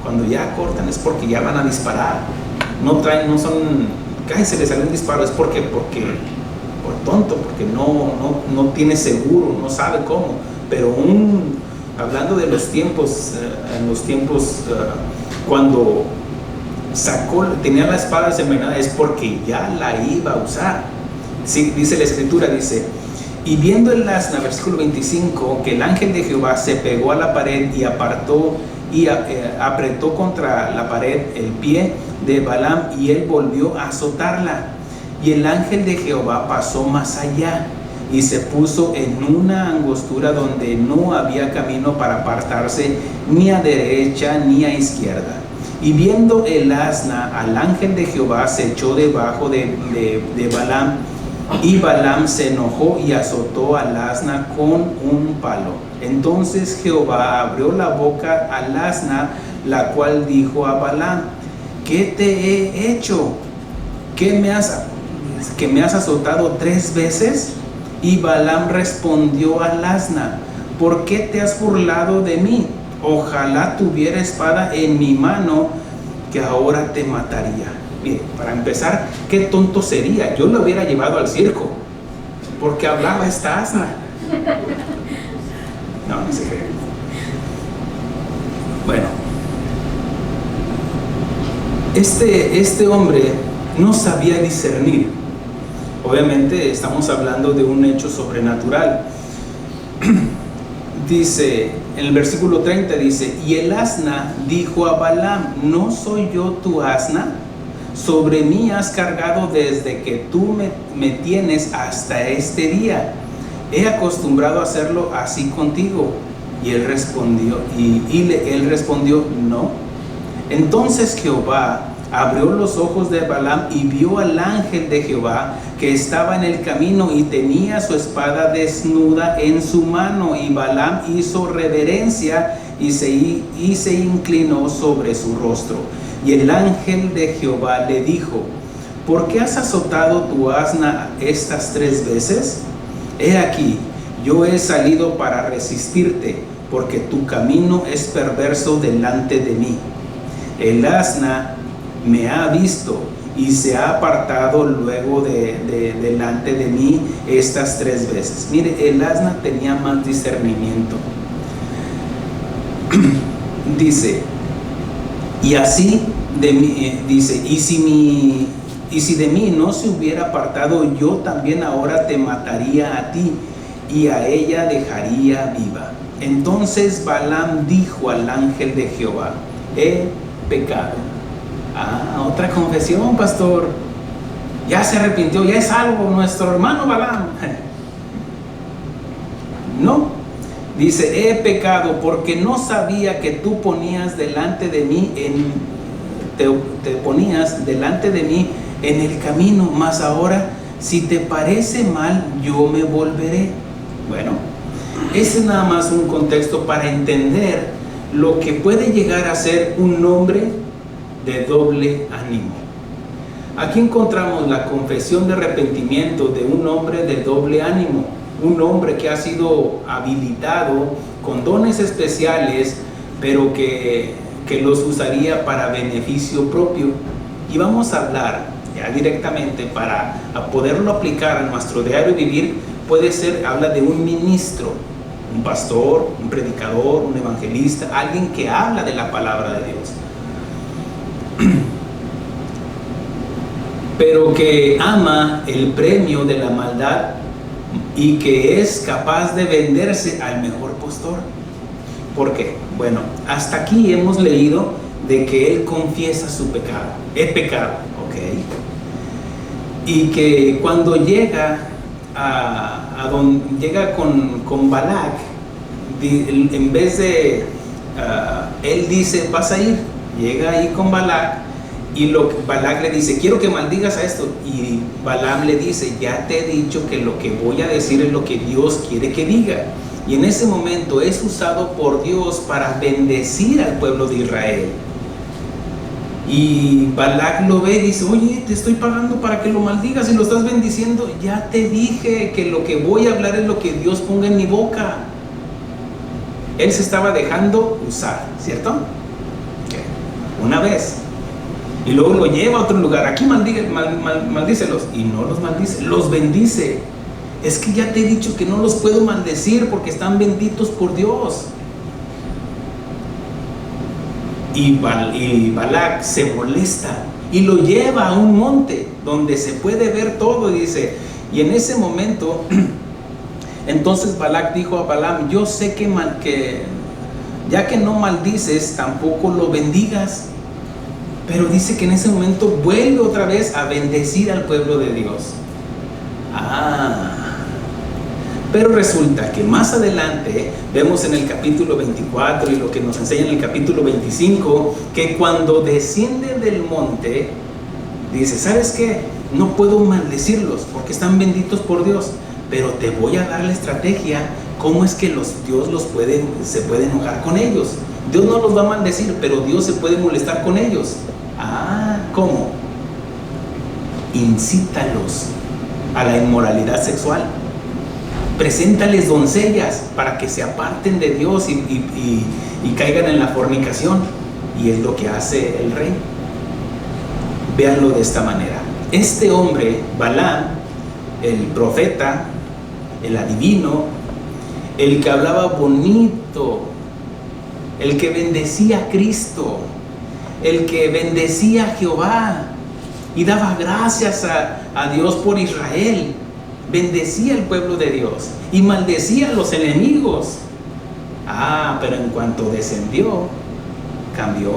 cuando ya cortan es porque ya van a disparar. No son, casi se le sale un disparo, es porque por tonto, porque no tiene seguro, no sabe cómo. Pero hablando de los tiempos, en los tiempos cuando tenía la espada desenvainada, es porque ya la iba a usar. Sí, dice la escritura, dice, y viendo el asna, versículo 25, que el ángel de Jehová se pegó a la pared y apretó contra la pared el pie de Balaam, y él volvió a azotarla. Y el ángel de Jehová pasó más allá y se puso en una angostura donde no había camino para apartarse ni a derecha ni a izquierda. Y viendo el asna al ángel de Jehová, se echó debajo de Balaam, y Balaam se enojó y azotó al asna con un palo. Entonces Jehová abrió la boca al asna, la cual dijo a Balaam, ¿qué te he hecho? ¿Que me has azotado 3 veces? Y Balaam respondió al asna, ¿por qué te has burlado de mí? Ojalá tuviera espada en mi mano, que ahora te mataría. Mire, para empezar, qué tonto sería. Yo lo hubiera llevado al circo, porque hablaba esta asna. No se cree. Bueno, este hombre no sabía discernir. Obviamente estamos hablando de un hecho sobrenatural. Dice, en el versículo 30 dice, y el asna dijo a Balaam, ¿no soy yo tu asna? Sobre mí has cargado desde que tú me tienes hasta este día. He acostumbrado a hacerlo así contigo. Y él respondió, él respondió, no. Entonces Jehová abrió los ojos de Balaam y vio al ángel de Jehová que estaba en el camino y tenía su espada desnuda en su mano. Y Balaam hizo reverencia y se inclinó sobre su rostro. Y el ángel de Jehová le dijo, ¿por qué has azotado tu asna estas 3 veces? He aquí, yo he salido para resistirte, porque tu camino es perverso delante de mí. El asna me ha visto y se ha apartado luego delante de mí estas 3 veces. Mire, el asna tenía más discernimiento. Dice, y así de mí, dice, y si de mí no se hubiera apartado, yo también ahora te mataría a ti y a ella dejaría viva. Entonces Balaam dijo al ángel de Jehová, he pecado. Otra confesión, pastor. Ya se arrepintió, ya es salvo nuestro hermano Balaam. No, dice, he pecado porque no sabía que tú ponías delante de mí te ponías delante de mí en el camino, mas ahora si te parece mal, yo me volveré. Bueno, ese es nada más un contexto para entender lo que puede llegar a ser un hombre de doble ánimo. Aquí encontramos la confesión de arrepentimiento de un hombre de doble ánimo, un hombre que ha sido habilitado con dones especiales, pero que los usaría para beneficio propio. Y vamos a hablar ya directamente para poderlo aplicar a nuestro diario vivir. Puede ser, habla de un ministro, un pastor, un predicador, un evangelista, alguien que habla de la palabra de Dios, pero que ama el premio de la maldad y que es capaz de venderse al mejor postor. ¿Por qué? Bueno, hasta aquí hemos leído de que él confiesa su pecado. He pecado, ¿ok? Y que cuando llega llega con Balac, en vez de él dice, vas a ir, llega ahí con Balac, y Balac le dice, quiero que maldigas a esto, y Balaam le dice, ya te he dicho que lo que voy a decir es lo que Dios quiere que diga. Y en ese momento es usado por Dios para bendecir al pueblo de Israel. Y Balac lo ve y dice, oye, te estoy pagando para que lo maldigas y lo estás bendiciendo. Ya te dije que lo que voy a hablar es lo que Dios ponga en mi boca. Él se estaba dejando usar, ¿cierto? Una vez. Y luego lo lleva a otro lugar. Aquí maldícelos. Y no los maldice, los bendice. Es que ya te he dicho que no los puedo maldecir porque están benditos por Dios. Y Balac se molesta y lo lleva a un monte donde se puede ver todo, y dice, y en ese momento entonces Balac dijo a Balaam, yo sé que ya que no maldices, tampoco lo bendigas. Pero dice que en ese momento vuelve otra vez a bendecir al pueblo de Dios. Pero resulta que más adelante vemos en el capítulo 24 y lo que nos enseña en el capítulo 25, que cuando desciende del monte, dice, ¿sabes qué? No puedo maldecirlos porque están benditos por Dios, pero te voy a dar la estrategia, cómo es que Dios se puede enojar con ellos. Dios no los va a maldecir, pero Dios se puede molestar con ellos. ¿Cómo? Incítalos a la inmoralidad sexual. Preséntales doncellas para que se aparten de Dios y caigan en la fornicación. Y es lo que hace el rey. Véanlo de esta manera. Este hombre, Balaam, el profeta, el adivino, el que hablaba bonito, el que bendecía a Cristo, el que bendecía a Jehová y daba gracias a Dios por Israel, bendecía al pueblo de Dios y maldecía a los enemigos. Pero en cuanto descendió, cambió.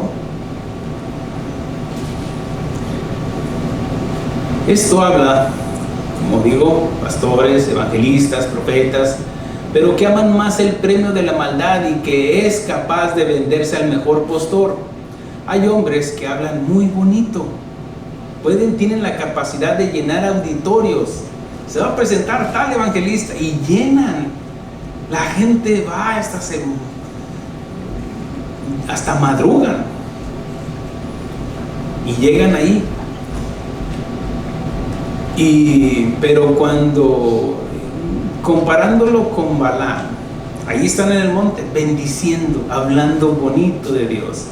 Esto habla, como digo, pastores, evangelistas, profetas, pero que aman más el premio de la maldad y que es capaz de venderse al mejor postor. Hay hombres que hablan muy bonito, tienen la capacidad de llenar auditorios. Se va a presentar tal evangelista y llenan. La gente va hasta madrugan y llegan ahí. Pero cuando, comparándolo con Balaam, ahí están en el monte, bendiciendo, hablando bonito de Dios.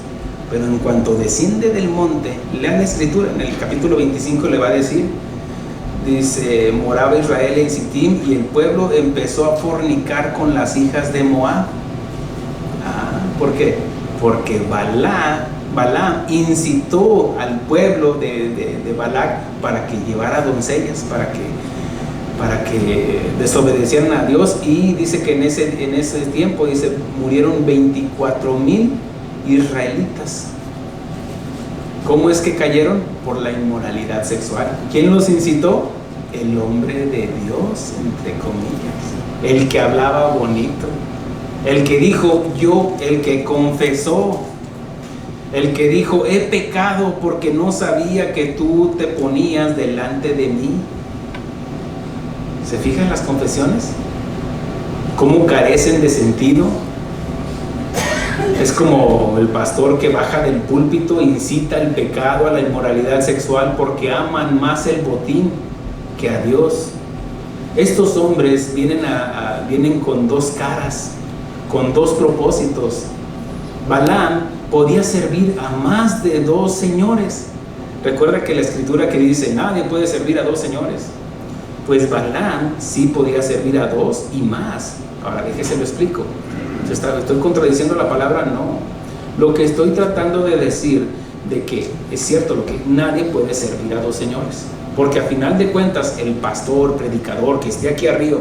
Pero en cuanto desciende del monte, lean la escritura, en el capítulo 25 le va a decir, dice, moraba Israel en Sittim y el pueblo empezó a fornicar con las hijas de Moab. ¿Por qué? Porque Balaam incitó al pueblo de Balac para que llevara doncellas, para que desobedecieran a Dios. Y dice que en ese tiempo, dice, murieron 24,000 israelitas. ¿Cómo es que cayeron? Por la inmoralidad sexual. ¿Quién los incitó? El hombre de Dios, entre comillas, el que hablaba bonito, el que dijo yo, el que confesó, el que dijo he pecado porque no sabía que tú te ponías delante de mí. ¿Se fijan las confesiones? ¿Cómo carecen de sentido? Es como el pastor que baja del púlpito, incita el pecado, a la inmoralidad sexual, porque aman más el botín que a Dios. Estos hombres vienen con dos caras, con dos propósitos. Balaam podía servir a más de dos señores. Recuerda que la escritura que dice, nadie puede servir a dos señores. Pues Balaam sí podía servir a dos y más. Ahora déjese lo explico. ¿Estoy contradiciendo la palabra? No. Lo que estoy tratando de decir, de que es cierto lo que nadie puede servir a dos señores, porque a final de cuentas el pastor, predicador que esté aquí arriba,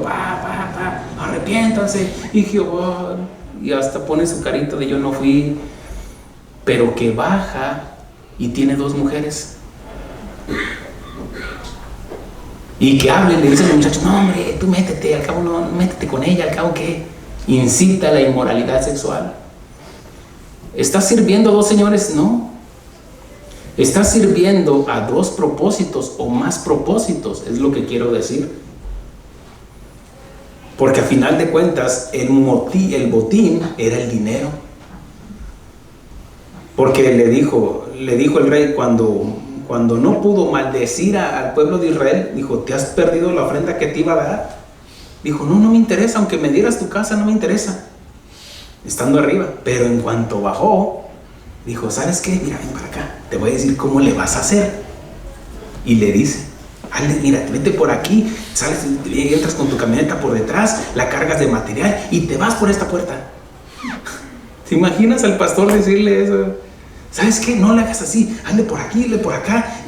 arrepiéntanse, y Jehová, y hasta pone su carita de yo no fui, pero que baja y tiene dos mujeres y que hable, le dice al muchacho, no hombre, tú métete, al cabo no, métete con ella, al cabo que incita a la inmoralidad sexual. ¿Estás sirviendo a dos señores? No. Estás sirviendo a dos propósitos o más propósitos, es lo que quiero decir. Porque a final de cuentas el botín era el dinero. Porque le dijo el rey cuando no pudo maldecir al pueblo de Israel, dijo, ¿te has perdido la ofrenda que te iba a dar? Dijo, no me interesa, aunque me dieras tu casa, no me interesa, estando arriba. Pero en cuanto bajó, dijo, ¿sabes qué? Mira, ven para acá, te voy a decir cómo le vas a hacer. Y le dice, mira, vete por aquí, sales, entras con tu camioneta por detrás, la cargas de material y te vas por esta puerta. ¿Te imaginas al pastor decirle eso? ¿Sabes qué? No le hagas así, ande por aquí, ande por acá,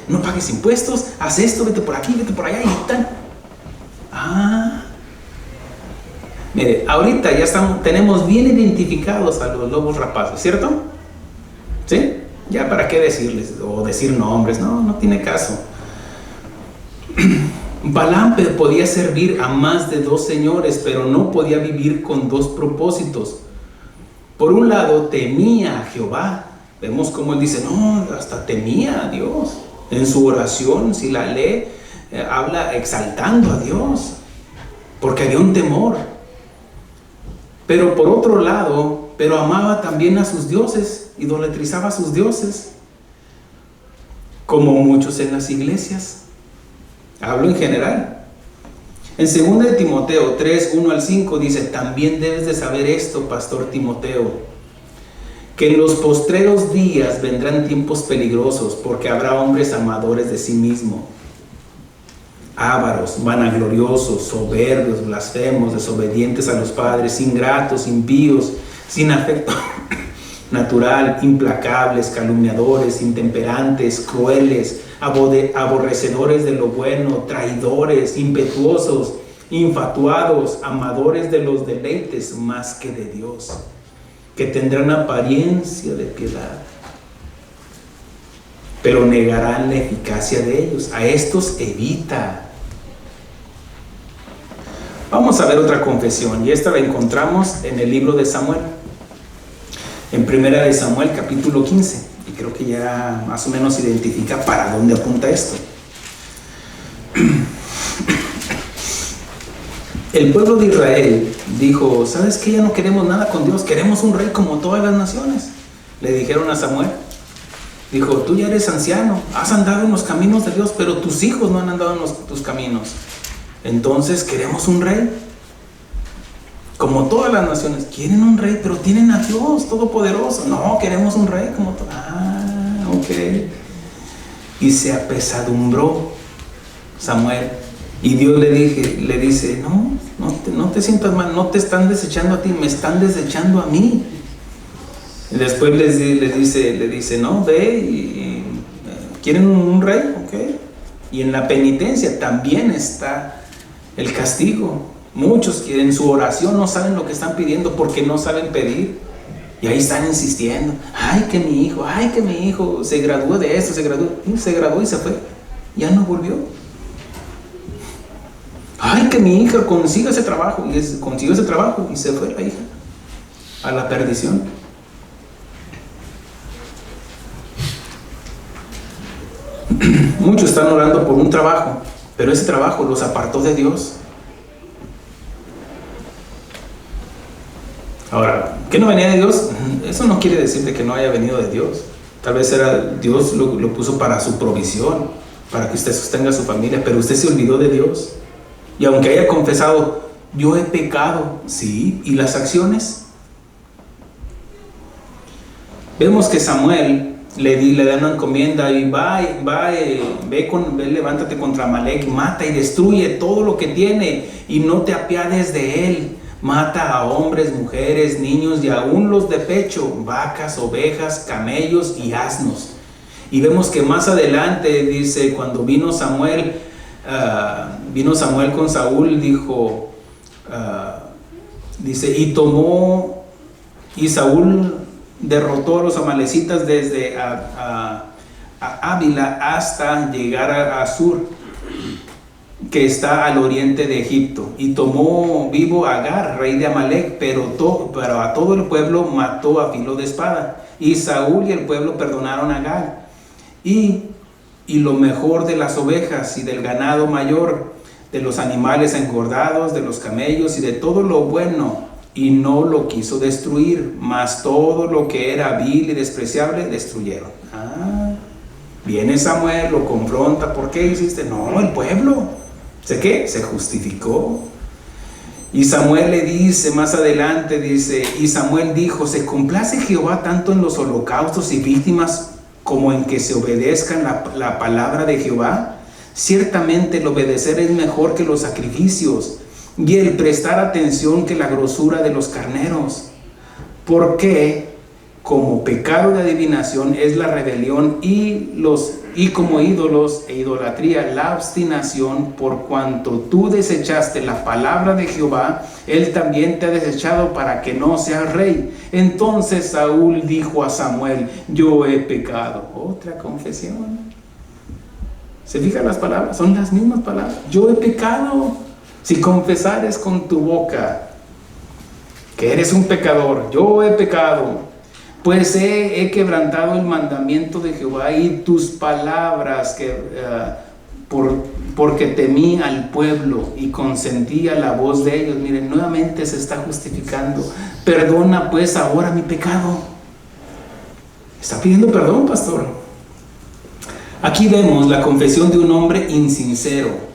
no pagues impuestos, haz esto, vete por aquí, vete por allá y tal. Mire, ahorita ya tenemos bien identificados a los lobos rapaces, ¿cierto? ¿Sí? Ya para qué decirles o decir nombres, no tiene caso. Balaam podía servir a más de dos señores, pero no podía vivir con dos propósitos. Por un lado temía a Jehová. Vemos cómo él dice, no, hasta temía a Dios. En su oración, si la lee, habla exaltando a Dios, porque había un temor. Pero por otro lado, amaba también a sus dioses, idolatrizaba a sus dioses, como muchos en las iglesias. Hablo en general. En 2 de Timoteo 3, 1 al 5 dice, también debes de saber esto, pastor Timoteo, que en los postreros días vendrán tiempos peligrosos, porque habrá hombres amadores de sí mismos, ávaros, vanagloriosos, soberbios, blasfemos, desobedientes a los padres, ingratos, impíos, sin afecto natural, implacables, calumniadores, intemperantes, crueles, aborrecedores de lo bueno, traidores, impetuosos, infatuados, amadores de los deleites más que de Dios, que tendrán apariencia de piedad, pero negarán la eficacia de ellos. A estos evita. Vamos a ver otra confesión, y esta la encontramos en el libro de Samuel, en 1 de Samuel capítulo 15, y creo que ya más o menos identifica para dónde apunta esto. El pueblo de Israel dijo, ¿sabes qué? Ya no queremos nada con Dios, queremos un rey como todas las naciones. Le dijeron a Samuel. Dijo, tú ya eres anciano, has andado en los caminos de Dios, pero tus hijos no han andado en tus caminos. Entonces queremos un rey. Como todas las naciones, quieren un rey, pero tienen a Dios Todopoderoso. No, queremos un rey como todo. Ok. Y se apesadumbró Samuel. Y Dios le dice, no te sientas mal, no te están desechando a ti, me están desechando a mí. Y después le dice, no, ve y ¿quieren un rey? Ok. Y en la penitencia también está el castigo. Muchos quieren su oración, no saben lo que están pidiendo porque no saben pedir. Y ahí están insistiendo, ay que mi hijo se graduó de esto, se graduó y se fue, ya no volvió. Ay que mi hija consiga ese trabajo, consiguió ese trabajo y se fue la hija a la perdición. Muchos están orando por un trabajo, pero ese trabajo los apartó de Dios. Ahora, ¿qué no venía de Dios? Eso no quiere decir de que no haya venido de Dios. Tal vez Dios lo puso para su provisión, para que usted sostenga a su familia, pero usted se olvidó de Dios. Y aunque haya confesado, yo he pecado, sí, ¿y las acciones? Vemos que Samuel le da una encomienda y levántate contra Amalek, mata y destruye todo lo que tiene y no te apiades de él. Mata a hombres, mujeres, niños y aún los de pecho, vacas, ovejas, camellos y asnos. Y vemos que más adelante dice, cuando vino Samuel con Saúl, dijo, y Saúl derrotó a los amalecitas desde Ávila hasta llegar a Sur, que está al oriente de Egipto, y tomó vivo a Agar, rey de Amalek, pero a todo el pueblo mató a filo de espada. Y Saúl y el pueblo perdonaron a Agar, y lo mejor de las ovejas y del ganado mayor, de los animales engordados, de los camellos y de todo lo bueno, y no lo quiso destruir, mas todo lo que era vil y despreciable destruyeron. Viene Samuel, lo confronta, ¿por qué hiciste? No, el pueblo. ¿Se qué? Se justificó. Y Samuel le dice más adelante, y Samuel dijo, ¿se complace Jehová tanto en los holocaustos y víctimas como en que se obedezcan la palabra de Jehová? Ciertamente el obedecer es mejor que los sacrificios, y el prestar atención que la grosura de los carneros. Porque como pecado de adivinación es la rebelión y como ídolos e idolatría la obstinación, por cuanto tú desechaste la palabra de Jehová, él también te ha desechado para que no seas rey. Entonces Saúl dijo a Samuel, yo he pecado. Otra confesión. ¿Se fijan las palabras? Son las mismas palabras. Yo he pecado. Si confesares con tu boca que eres un pecador, yo he pecado, pues he quebrantado el mandamiento de Jehová y tus palabras, porque temí al pueblo y consentí a la voz de ellos. Miren, nuevamente se está justificando. Perdona pues ahora mi pecado. Está pidiendo perdón, pastor. Aquí vemos la confesión de un hombre insincero,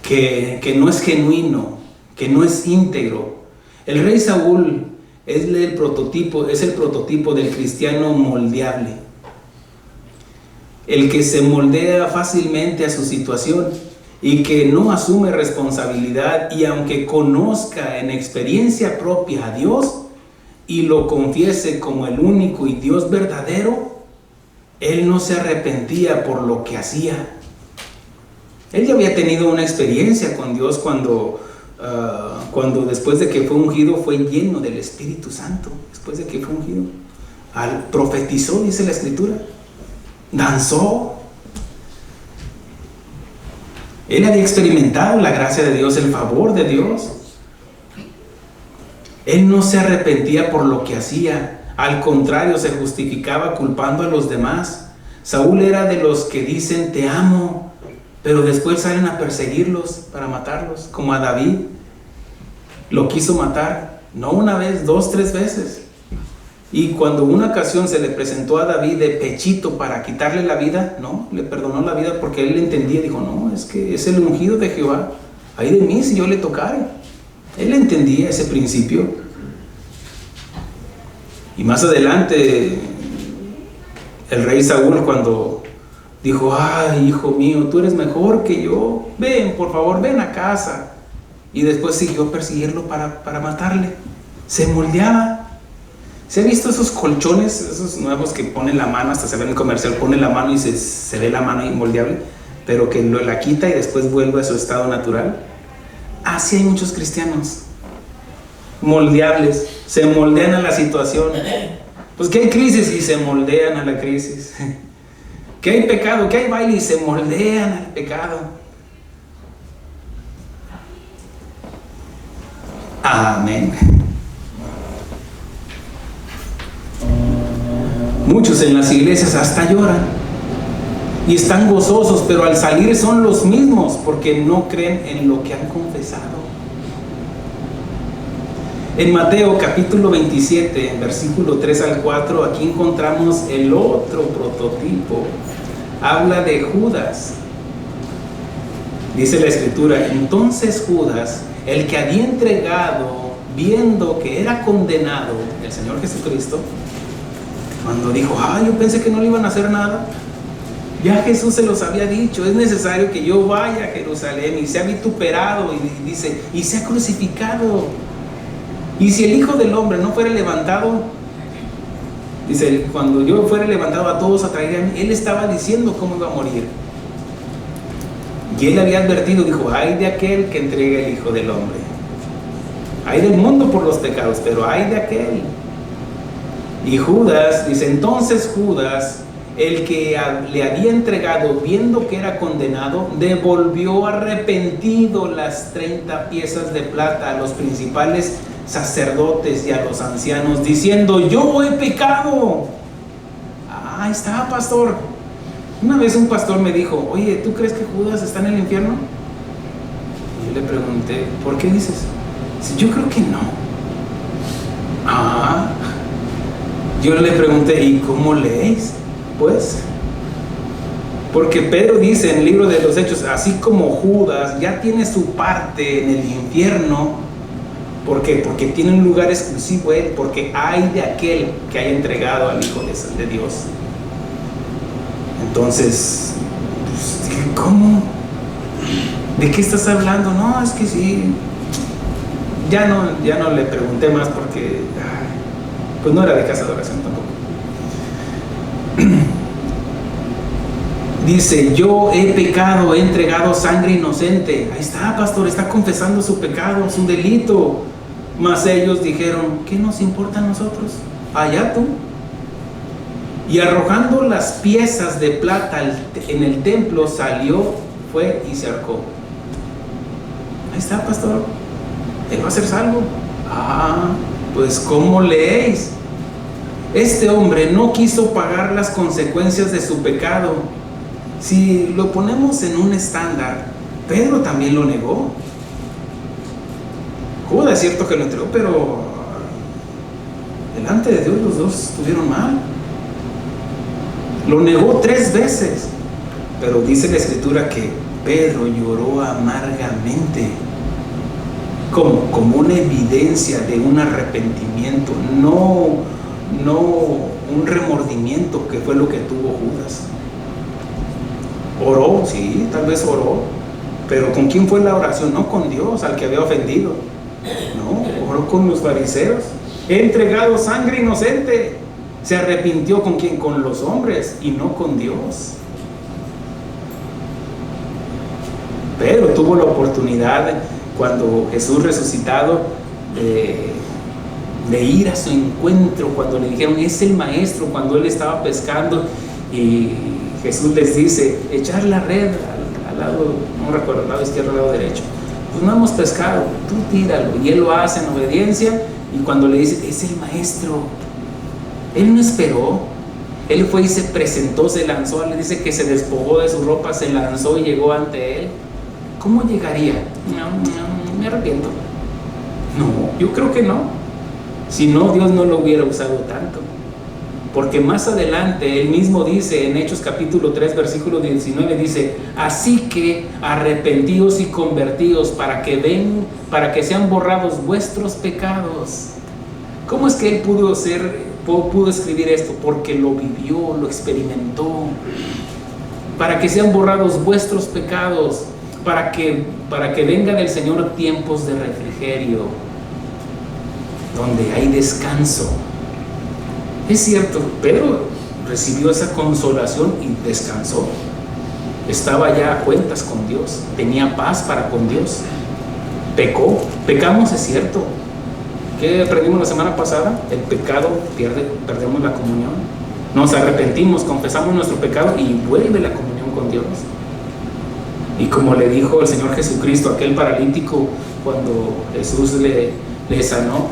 que no es genuino, que no es íntegro. El rey Saúl es el prototipo del cristiano moldeable, el que se moldea fácilmente a su situación y que no asume responsabilidad, y aunque conozca en experiencia propia a Dios y lo confiese como el único y Dios verdadero, él no se arrepentía por lo que hacía. Él ya había tenido una experiencia con Dios cuando después de que fue ungido fue lleno del Espíritu Santo. Después de que fue ungido, profetizó, dice la Escritura, danzó. Él había experimentado la gracia de Dios, el favor de Dios. Él no se arrepentía por lo que hacía, al contrario, se justificaba culpando a los demás. Saúl era de los que dicen te amo, pero después salen a perseguirlos para matarlos, como a David. Lo quiso matar, no una vez, 2, 3 veces. Y cuando una ocasión se le presentó a David de pechito para quitarle la vida, no, le perdonó la vida porque él entendía, dijo, no, es que es el ungido de Jehová, ay de mí si yo le tocare. Él entendía ese principio. Y más adelante, el rey Saúl, cuando dijo, ay, hijo mío, tú eres mejor que yo, ven, por favor, ven a casa. Y después siguió a perseguirlo para matarle. Se moldeaba. ¿Se ha visto esos colchones, esos nuevos que ponen la mano, hasta se ve en el comercial, pone la mano y se ve la mano moldeable, pero que la quita y después vuelve a su estado natural? Así hay muchos cristianos, moldeables, se moldean a la situación. Pues que hay crisis y se moldean a la crisis. Que hay pecado, que hay baile y se moldean al pecado. Amén. Muchos en las iglesias hasta lloran y están gozosos, pero al salir son los mismos porque no creen en lo que han confesado. En Mateo capítulo 27, versículo 3 al 4, aquí encontramos el otro prototipo. Habla de Judas. Dice la escritura, entonces Judas, el que había entregado, viendo que era condenado, el Señor Jesucristo, cuando dijo, yo pensé que no le iban a hacer nada, ya Jesús se los había dicho, es necesario que yo vaya a Jerusalén, y sea vituperado, y dice, y sea crucificado, y si el Hijo del Hombre no fuera levantado, dice, cuando yo fuera levantado a todos atraería a mí. Él estaba diciendo cómo iba a morir, y él había advertido, dijo, ay de aquel que entregue el Hijo del Hombre, ay del mundo por los pecados, pero ay de aquel. Y Judas, dice, entonces Judas, el que le había entregado, viendo que era condenado, devolvió arrepentido las 30 piezas de plata a los principales sacerdotes y a los ancianos, diciendo, yo he pecado. Ahí está, pastor. Una vez un pastor me dijo, oye, ¿tú crees que Judas está en el infierno? Y yo le pregunté, ¿por qué dices? Dice, yo creo que no. Yo le pregunté, ¿y cómo leéis? Pues, porque Pedro dice en el libro de los Hechos, así como Judas ya tiene su parte en el infierno. ¿Por qué? Porque tiene un lugar exclusivo él, porque hay de aquel que haya entregado al Hijo de Dios. Entonces, pues, ¿cómo? ¿De qué estás hablando? No, es que sí. Ya no le pregunté más porque pues no era de casa de oración tampoco. Dice, yo he pecado, he entregado sangre inocente. Ahí está, pastor, está confesando su pecado, su delito. Mas ellos dijeron, ¿qué nos importa a nosotros? Allá tú. Y arrojando las piezas de plata en el templo, salió, fue y se ahorcó. Ahí está, pastor, él va a ser salvo. Pues ¿cómo leéis? Este hombre no quiso pagar las consecuencias de su pecado. Si lo ponemos en un estándar, Pedro también lo negó. Judas es cierto que lo entregó, pero delante de Dios los dos estuvieron mal. Lo negó 3 veces, pero dice la escritura que Pedro lloró amargamente, como una evidencia de un arrepentimiento, no un remordimiento, que fue lo que tuvo Judas. Oró, sí, tal vez oró, pero ¿con quién fue la oración? No con Dios, al que había ofendido. No, oró con los fariseos. He entregado sangre inocente. Se arrepintió ¿con quién? Con los hombres y no con Dios. Pedro tuvo la oportunidad, cuando Jesús resucitado, de ir a su encuentro, cuando le dijeron, es el maestro, cuando él estaba pescando, y Jesús les dice, echar la red al lado, no recuerdo, al lado izquierdo, al lado derecho. Pues no hemos pescado, tú tíralo. Y él lo hace en obediencia, y cuando le dice, es el maestro, él no esperó, él fue y se presentó, se lanzó, le dice que se despojó de su ropa, se lanzó y llegó ante él. ¿Cómo llegaría? No, me arrepiento. No, yo creo que no. Si no, Dios no lo hubiera usado tanto. Porque más adelante, él mismo dice en Hechos capítulo 3, versículo 19, dice: así que arrepentíos y convertíos para que sean borrados vuestros pecados. ¿Cómo es que él pudo escribir esto? Porque lo vivió, lo experimentó. Para que sean borrados vuestros pecados, para que venga del Señor tiempos de refrigerio, donde hay descanso. Es cierto, Pedro recibió esa consolación y descansó. Estaba ya a cuentas con Dios, tenía paz para con Dios. Pecamos, es cierto. ¿Qué aprendimos la semana pasada? El pecado perdemos la comunión. Nos arrepentimos, confesamos nuestro pecado y vuelve la comunión con Dios. Y como le dijo el Señor Jesucristo a aquel paralítico cuando Jesús le sanó: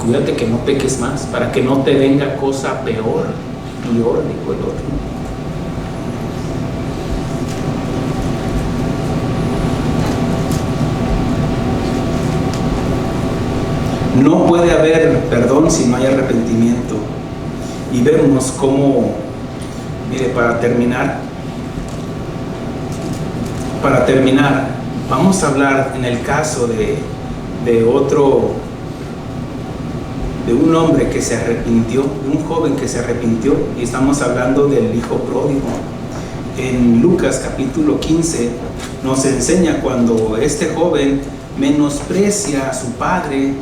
cuídate que no peques más, para que no te venga cosa peor, dijo el otro. No puede haber perdón si no hay arrepentimiento. Y vemos cómo, mire, para terminar, vamos a hablar en el caso de un hombre que se arrepintió, de un joven que se arrepintió, y estamos hablando del hijo pródigo. En Lucas capítulo 15 nos enseña cuando este joven menosprecia a su padre.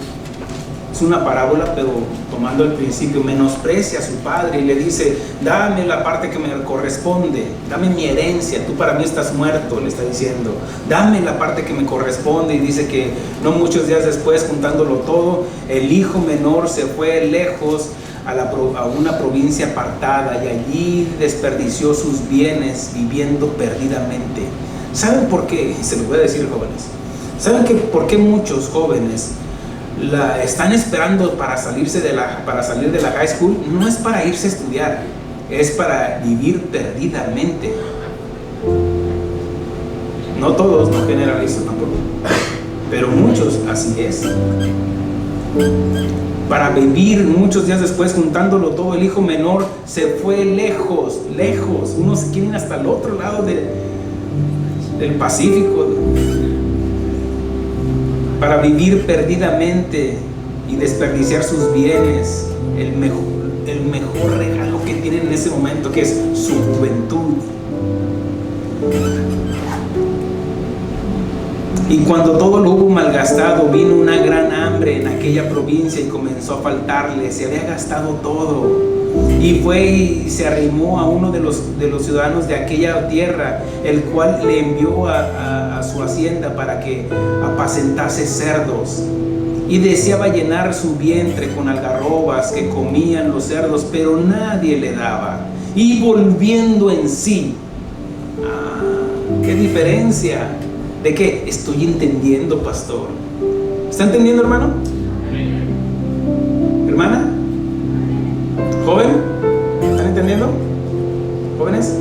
Es una parábola, pero tomando el principio, menosprecia a su padre y le dice: dame la parte que me corresponde, dame mi herencia, tú para mí estás muerto, le está diciendo, dame la parte que me corresponde. Y dice que no muchos días después, juntándolo todo, el hijo menor se fue lejos a una provincia apartada y allí desperdició sus bienes viviendo perdidamente. ¿Saben por qué? Se los voy a decir, jóvenes. ¿Saben por qué muchos jóvenes están esperando para salir de la high school? No es para irse a estudiar, es para vivir perdidamente. No todos, no generalizo tampoco, pero muchos así es. Para vivir, muchos días después, juntándolo todo, el hijo menor se fue lejos. Unos quieren hasta el otro lado del Pacífico, para vivir perdidamente y desperdiciar sus bienes, el mejor regalo que tienen en ese momento, que es su juventud. Y cuando todo lo hubo malgastado, vino una gran hambre en aquella provincia y comenzó a faltarle. Se había gastado todo. Y fue y se arrimó a uno de los ciudadanos de aquella tierra, el cual le envió a su hacienda para que apacentase cerdos. Y deseaba llenar su vientre con algarrobas que comían los cerdos, pero nadie le daba. Y volviendo en sí, ¿qué diferencia? ¿De qué? Estoy entendiendo, pastor. ¿Está entendiendo, hermano? ¿Hermana? ¿Joven? ¿Están entendiendo? ¿Jóvenes?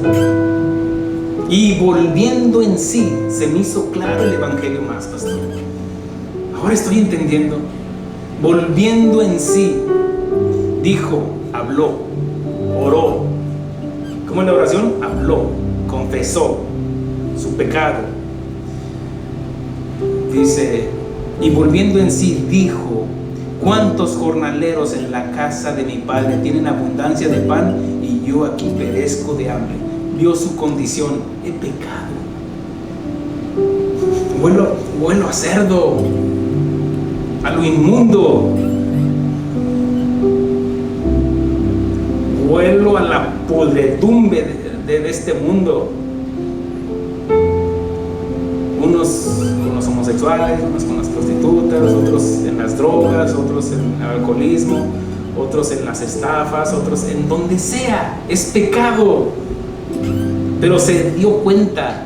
Y volviendo en sí, se me hizo claro el evangelio más, pastor. Ahora estoy entendiendo. Volviendo en sí, dijo, habló, oró. ¿Cómo es la oración? Habló, confesó su pecado. Dice, y volviendo en sí, dijo: ¿cuántos jornaleros en la casa de mi padre tienen abundancia de pan y yo aquí perezco de hambre? Vio su condición: he pecado, vuelo a cerdo, a lo inmundo, vuelo a la podredumbre de este mundo. Unos con los homosexuales, unos con las prostitutas, otros en las drogas, otros en el alcoholismo, otros en las estafas, otros en donde sea. Es pecado. Pero se dio cuenta,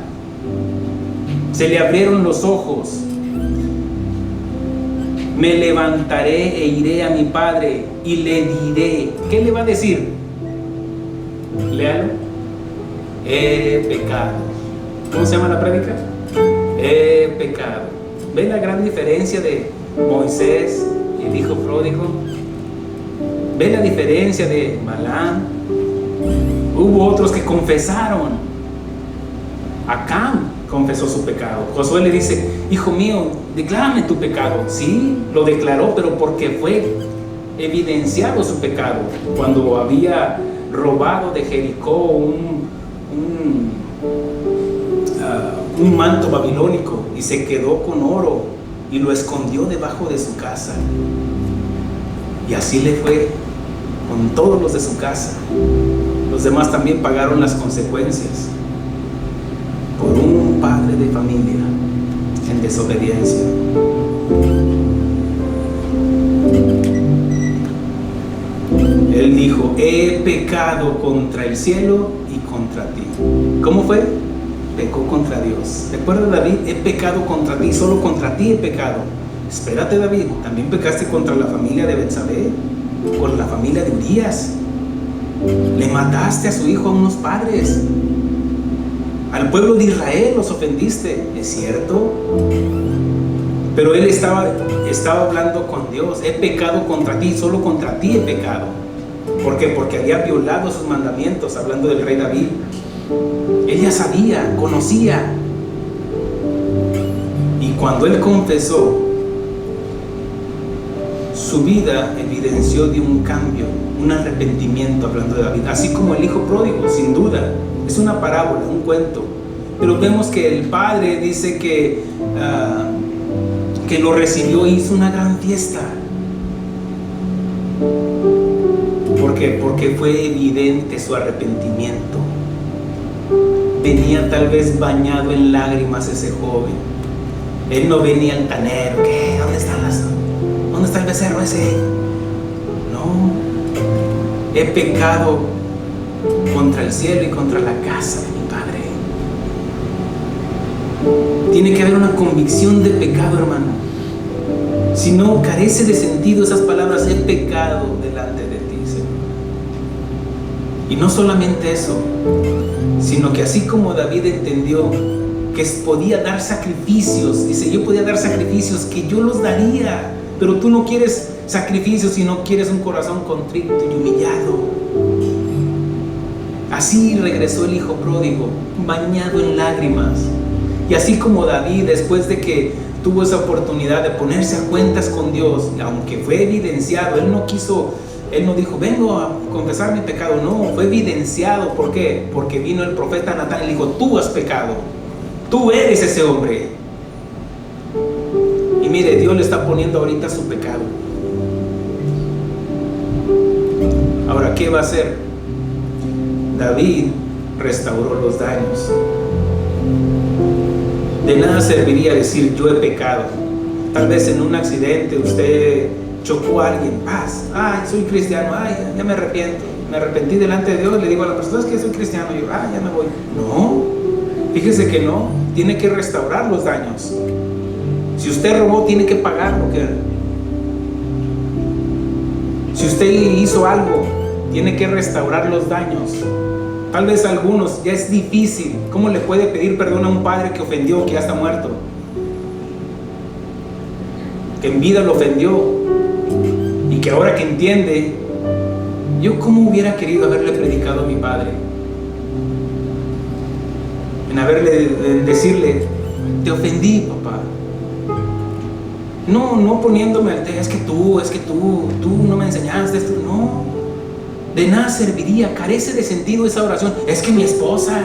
se le abrieron los ojos. Me levantaré e iré a mi padre y le diré. ¿Qué le va a decir? Léalo. He pecado. ¿Cómo se llama la prédica? He pecado. ¿Ven la gran diferencia de Moisés el hijo pródigo? ¿Ve la diferencia de Balaam? Hubo otros que confesaron. Acán confesó su pecado. Josué le dice: hijo mío, declárame tu pecado. Sí, lo declaró, pero porque fue evidenciado su pecado. Cuando había robado de Jericó un manto babilónico y se quedó con oro y lo escondió debajo de su casa. Y así le fue con todos los de su casa. Los demás también pagaron las consecuencias por un padre de familia en desobediencia. Él dijo: he pecado contra el cielo y contra ti. ¿Cómo fue? Pecó contra Dios. ¿Recuerda, David? He pecado contra ti, solo contra ti he pecado. Espérate, David, también pecaste contra la familia de Betsabé, con la familia de Urías. Le mataste a su hijo a unos padres. Al pueblo de Israel los ofendiste, ¿es cierto? Pero él estaba hablando con Dios. He pecado contra ti, solo contra ti he pecado. ¿Por qué? Porque había violado sus mandamientos, hablando del rey David. Él ya sabía, conocía. Y cuando él confesó, su vida evidenció de un cambio, un arrepentimiento, hablando de David. Así como el hijo pródigo, sin duda. Es una parábola, un cuento. Pero vemos que el padre dice que lo recibió y hizo una gran fiesta. ¿Por qué? Porque fue evidente su arrepentimiento. Venía tal vez bañado en lágrimas ese joven. Él no venía altanero. ¿Qué? ¿Dónde está el becerro ese? No. He pecado contra el cielo y contra la casa de mi padre. Tiene que haber una convicción de pecado, hermano. Si no, carece de sentido esas palabras: he pecado delante de ti, Señor. Y no solamente eso, sino que así como David entendió que podía dar sacrificios, dice: yo podía dar sacrificios, que yo los daría, pero tú no quieres sacrificios, sino quieres un corazón contrito y humillado. Así regresó el hijo pródigo, bañado en lágrimas. Y así como David, después de que tuvo esa oportunidad de ponerse a cuentas con Dios, aunque fue evidenciado, él no dijo: vengo a confesar mi pecado. No, fue evidenciado. ¿Por qué? Porque vino el profeta Natán y le dijo: tú has pecado, tú eres ese hombre. Y mire, Dios le está poniendo ahorita su pecado. Ahora, ¿qué va a hacer? David restauró los daños. De nada serviría decir: yo he pecado. Tal vez en un accidente usted chocó a alguien. Ay, soy cristiano. Ay, ya me arrepiento. Me arrepentí delante de Dios. Le digo a la persona: es que soy cristiano. Y yo: ya me voy. No, fíjese que no. Tiene que restaurar los daños. Si usted robó, tiene que pagar lo que... Si usted hizo algo, tiene que restaurar los daños. Tal vez algunos ya es difícil. ¿Cómo le puede pedir perdón a un padre que ofendió, que ya está muerto? Que en vida lo ofendió. Y que ahora que entiende, yo cómo hubiera querido haberle predicado a mi padre. En decirle: te ofendí, papá. No poniéndome al es que tú no me enseñaste esto. No. De nada serviría, carece de sentido esa oración. Es que mi esposa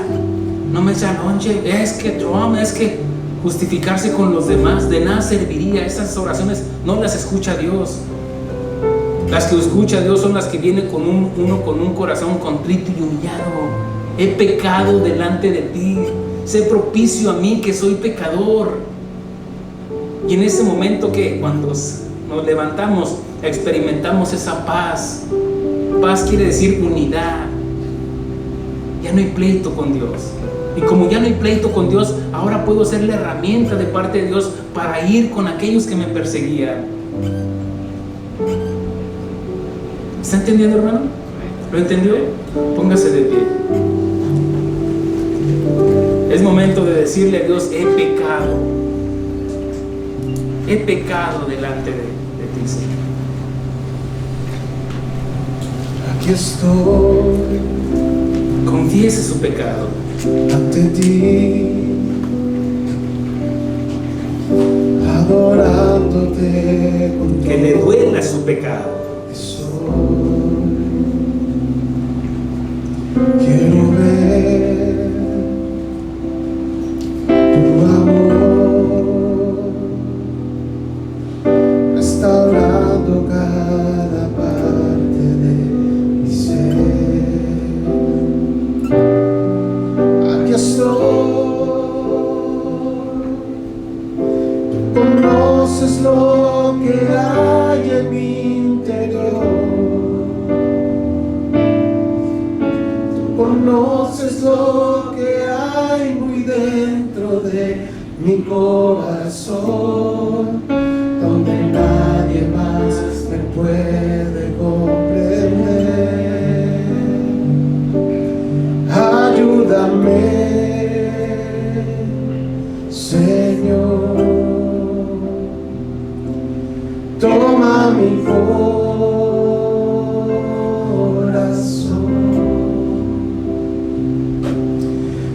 no me echa lonche, es que Trump, es que justificarse con los demás. De nada serviría. Esas oraciones no las escucha Dios. Las que escucha Dios son las que vienen con un corazón contrito y humillado. He pecado delante de ti, sé propicio a mí que soy pecador. Y en ese momento, que cuando nos levantamos, experimentamos esa paz. Paz quiere decir unidad. Ya no hay pleito con Dios. Y como ya no hay pleito con Dios, ahora puedo ser la herramienta de parte de Dios para ir con aquellos que me perseguían. ¿Está entendiendo, hermano? ¿Lo entendió? Póngase de pie. Es momento de decirle a Dios: he pecado. He pecado delante de ti, Señor. Aquí estoy, Confiese su pecado. ante ti, adorándote con Que le duela su pecado. que soy. Quiero ver tu amor restaurando cada parte de mi ser. Aquí estoy. Tú conoces lo que hay en mi interior. Tú conoces lo que hay muy dentro de mi corazón, donde nadie más me puede comprender. Ayúdame, Señor. Toma mi corazón.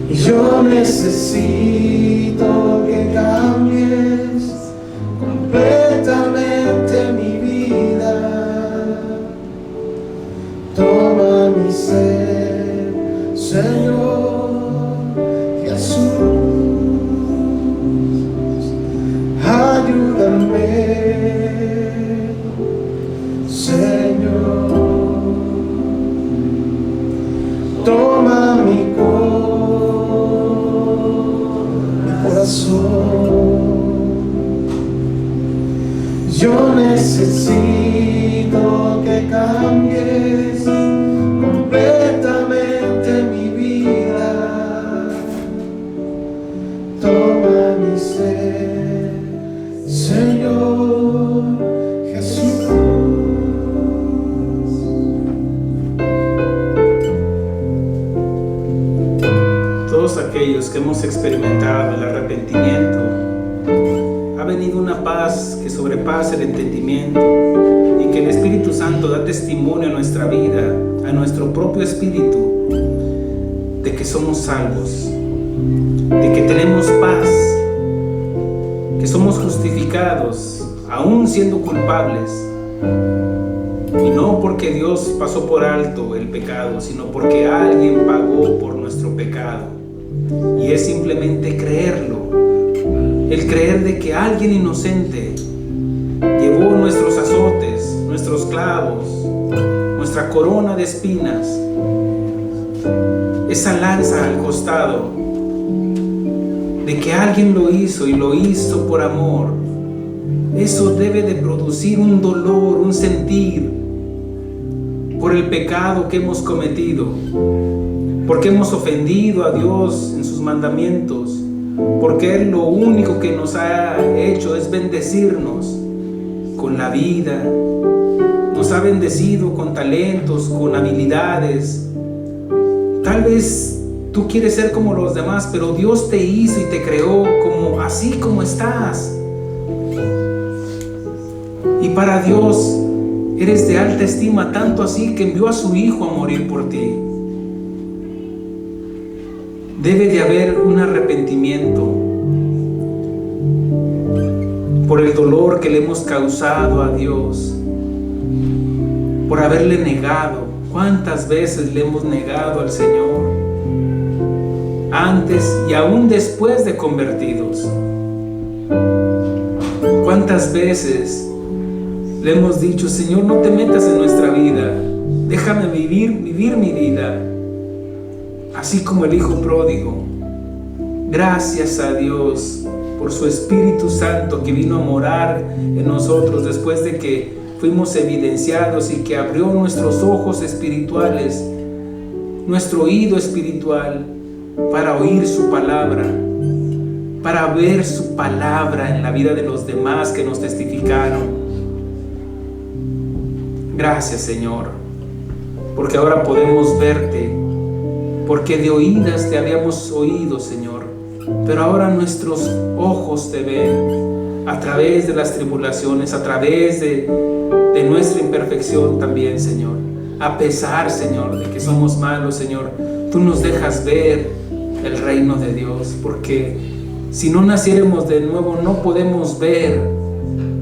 Yo necesito que cambies completamente mi vida. Toma mi ser, Señor Jesús. Ayúdame, Señor. Toma mi corazón. Yo necesito que cambies completamente mi vida. Toma mi ser, Señor Jesús. Todos aquellos que hemos experimentado el arrepentimiento, ha venido una paz que sobrepasa el entendimiento y que el Espíritu Santo da testimonio a nuestra vida, a nuestro propio espíritu, de que somos salvos, de que tenemos paz, que somos justificados, aún siendo culpables. Y no porque Dios pasó por alto el pecado, sino porque alguien pagó por nuestro pecado. Y es simplemente creerlo. El creer de que alguien inocente llevó nuestros azotes, nuestros clavos, nuestra corona de espinas, esa lanza al costado, de que alguien lo hizo y lo hizo por amor. Eso debe de producir un dolor, un sentir por el pecado que hemos cometido, porque hemos ofendido a Dios en sus mandamientos, porque Él lo único que nos ha hecho es bendecirnos con la vida, nos ha bendecido con talentos, con habilidades. Tal vez tú quieres ser como los demás, pero Dios te hizo y te creó como así como estás. Y para Dios eres de alta estima, tanto así que envió a su Hijo a morir por ti. Debe de haber un arrepentimiento por el dolor que le hemos causado a Dios, por haberle negado. ¿Cuántas veces le hemos negado al Señor? Antes y aún después de convertidos. ¿Cuántas veces le hemos dicho: Señor, no te metas en nuestra vida, déjame vivir mi vida, así como el hijo pródigo? Gracias a Dios por su Espíritu Santo que vino a morar en nosotros después de que fuimos evidenciados y que abrió nuestros ojos espirituales, nuestro oído espiritual, para oír su palabra, para ver su palabra en la vida de los demás que nos testificaron. Gracias, Señor, porque ahora podemos verte, porque de oídas te habíamos oído, Señor, pero ahora nuestros ojos te ven a través de las tribulaciones, a través de nuestra imperfección también, Señor, a pesar, Señor, de que somos malos, Señor, tú nos dejas ver el reino de Dios, porque si no naciéramos de nuevo no podemos ver,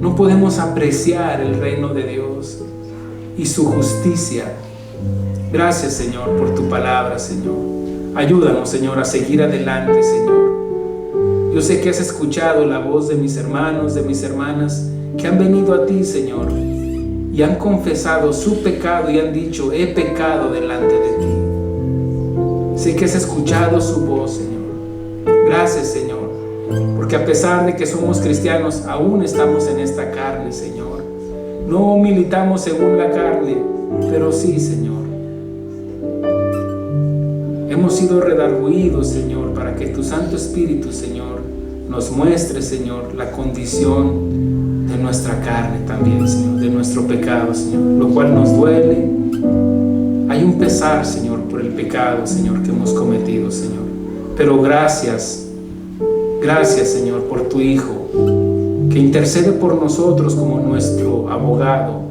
no podemos apreciar el reino de Dios y su justicia. Gracias, Señor, por tu palabra, Señor. Ayúdanos, Señor, a seguir adelante, Señor. Yo sé que has escuchado la voz de mis hermanos, de mis hermanas, que han venido a ti, Señor, y han confesado su pecado y han dicho: he pecado delante de ti. Sé que has escuchado su voz, Señor. Gracias, Señor, porque a pesar de que somos cristianos, aún estamos en esta carne, Señor. No militamos según la carne, pero sí, Señor. Hemos sido redarguidos, Señor, para que tu Santo Espíritu, Señor, nos muestre, Señor, la condición de nuestra carne también, Señor, de nuestro pecado, Señor, lo cual nos duele. Hay un pesar, Señor, por el pecado, Señor, que hemos cometido, Señor. Pero gracias, Señor, por tu Hijo, que intercede por nosotros como nuestro abogado,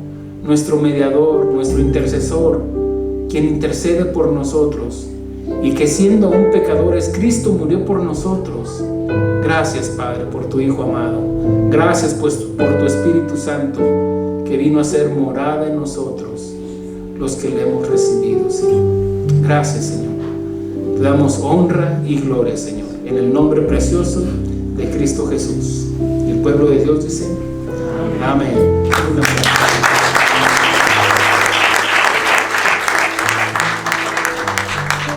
nuestro mediador, nuestro intercesor, quien intercede por nosotros, y que siendo aún pecadores, Cristo murió por nosotros. Gracias, Padre, por tu Hijo amado. Gracias, pues, por tu Espíritu Santo, que vino a ser morada en nosotros, los que le hemos recibido, Señor. Gracias, Señor. Te damos honra y gloria, Señor, en el nombre precioso de Cristo Jesús. Y el pueblo de Dios dice: amén. Amén.